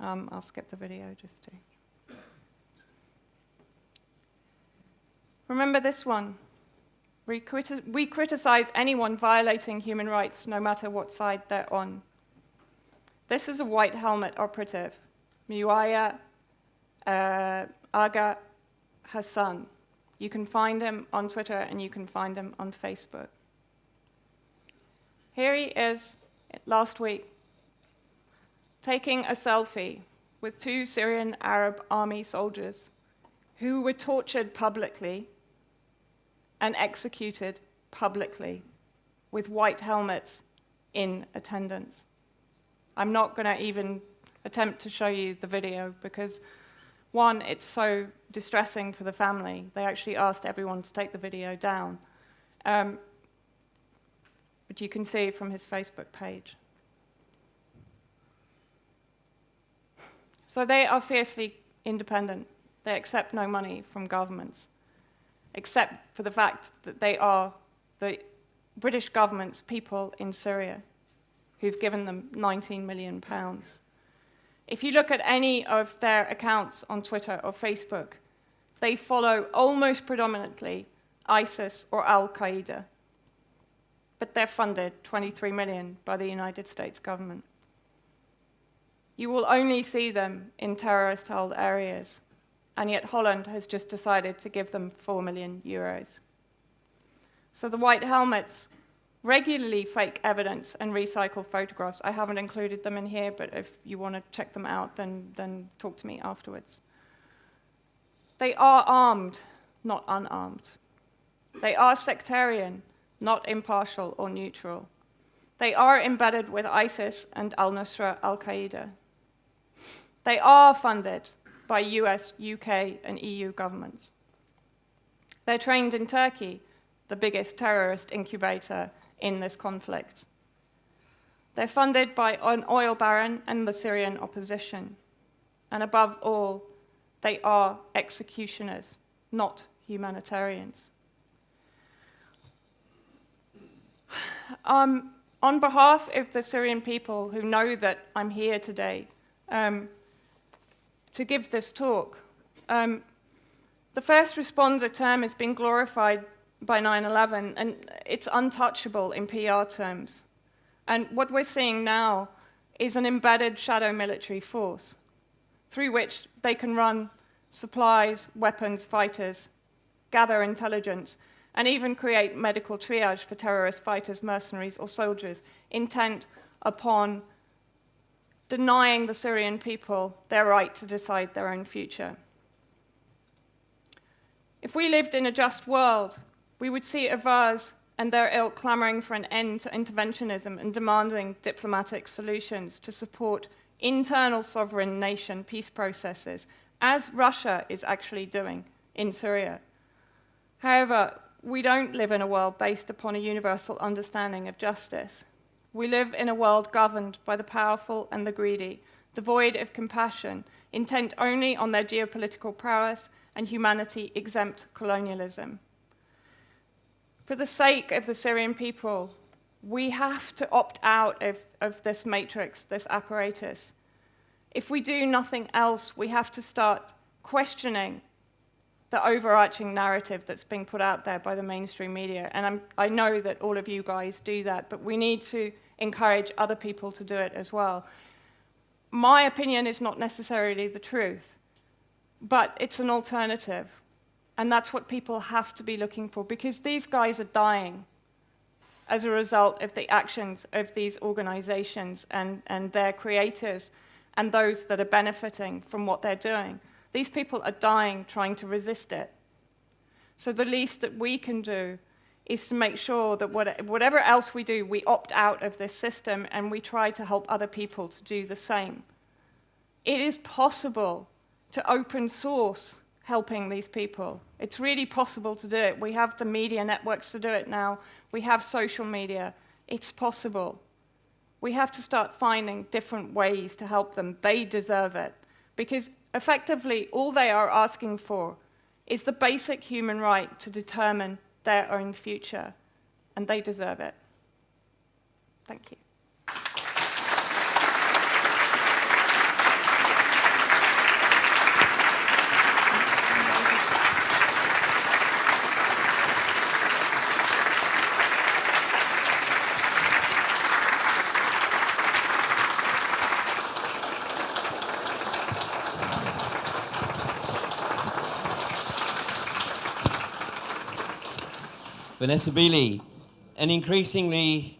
I'll skip the video just to... Remember this one. We criticize anyone violating human rights, no matter what side they're on. This is a white helmet operative, Muaya Aga Hassan. You can find him on Twitter and you can find him on Facebook. Here he is last week, taking a selfie with two Syrian Arab army soldiers who were tortured publicly and executed publicly with white helmets in attendance. I'm not going to even attempt to show you the video because, one, it's so distressing for the family. They actually asked everyone to take the video down. which you can see from his Facebook page. So they are fiercely independent. They accept no money from governments, except for the fact that they are the British government's people in Syria, who've given them £19 million. If you look at any of their accounts on Twitter or Facebook, they follow almost predominantly ISIS or al-qaeda, but they're funded 23 million by the United States government. You will only see them in terrorist-held areas, and yet Holland has just decided to give them 4 million euros. So the White Helmets regularly fake evidence and recycle photographs. I haven't included them in here, but if you want to check them out, then talk to me afterwards. They are armed, not unarmed. They are sectarian, not impartial or neutral. They are embedded with ISIS and al-Nusra al-Qaeda. They are funded by US, UK, and EU governments. They're trained in Turkey, the biggest terrorist incubator in this conflict. They're funded by an oil baron and the Syrian opposition. And above all, they are executioners, not humanitarians. On behalf of the Syrian people who know that I'm here today to give this talk, the first responder term has been glorified by 9/11, and it's untouchable in PR terms. And what we're seeing now is an embedded shadow military force through which they can run supplies, weapons, fighters, gather intelligence, and even create medical triage for terrorist fighters, mercenaries, or soldiers, intent upon denying the Syrian people their right to decide their own future. If we lived in a just world, we would see Avaz and their ilk clamoring for an end to interventionism and demanding diplomatic solutions to support internal sovereign nation peace processes, as Russia is actually doing in Syria. However, we don't live in a world based upon a universal understanding of justice. We live in a world governed by the powerful and the greedy, devoid of compassion, intent only on their geopolitical prowess and humanity-exempt colonialism. For the sake of the Syrian people, we have to opt out of this matrix, this apparatus. If we do nothing else, we have to start questioning the overarching narrative that's being put out there by the mainstream media. And I know that all of you guys do that, but we need to encourage other people to do it as well. My opinion is not necessarily the truth, but it's an alternative. And that's what people have to be looking for, because these guys are dying as a result of the actions of these organizations and their creators and those that are benefiting from what they're doing. These people are dying trying to resist it. So the least that we can do is to make sure that whatever else we do, we opt out of this system and we try to help other people to do the same. It is possible to open source helping these people. It's really possible to do it. We have the media networks to do it now. We have social media. It's possible. We have to start finding different ways to help them. They deserve it. Because effectively, all they are asking for is the basic human right to determine their own future. And they deserve it. Thank you. Vanessa Beeley, and increasingly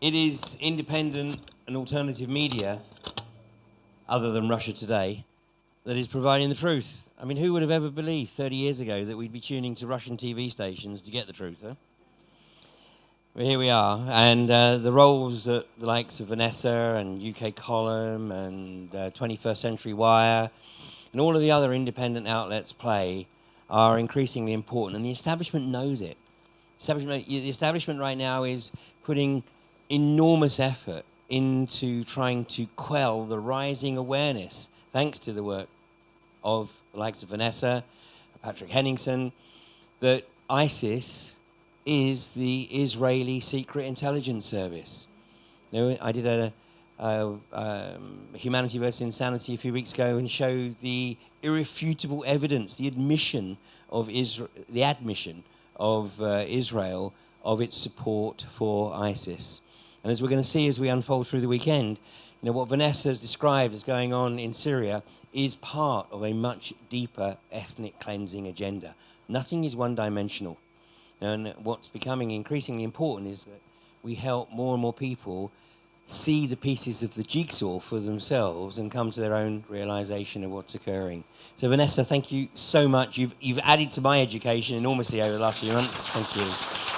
it is independent and alternative media, other than Russia Today, that is providing the truth. I mean, who would have ever believed 30 years ago that we'd be tuning to Russian TV stations to get the truth, huh? Well, here we are, and the roles that the likes of Vanessa and UK Column and 21st Century Wire and all of the other independent outlets play are increasingly important, and the establishment knows it. the establishment right now is putting enormous effort into trying to quell the rising awareness, thanks to the work of the likes of Vanessa, Patrick Henningsen, that ISIS is the Israeli secret intelligence service. You know, I did a Humanity versus Insanity a few weeks ago and showed the irrefutable evidence, the admission of Israel of its support for ISIS. And as we're going to see as we unfold through the weekend, you know, what Vanessa has described as going on in Syria is part of a much deeper ethnic cleansing agenda. Nothing is one-dimensional. And what's becoming increasingly important is that we help more and more people see the pieces of the jigsaw for themselves and come to their own realization of what's occurring. So Vanessa, thank you so much. You've added to my education enormously over the last few months. Thank you.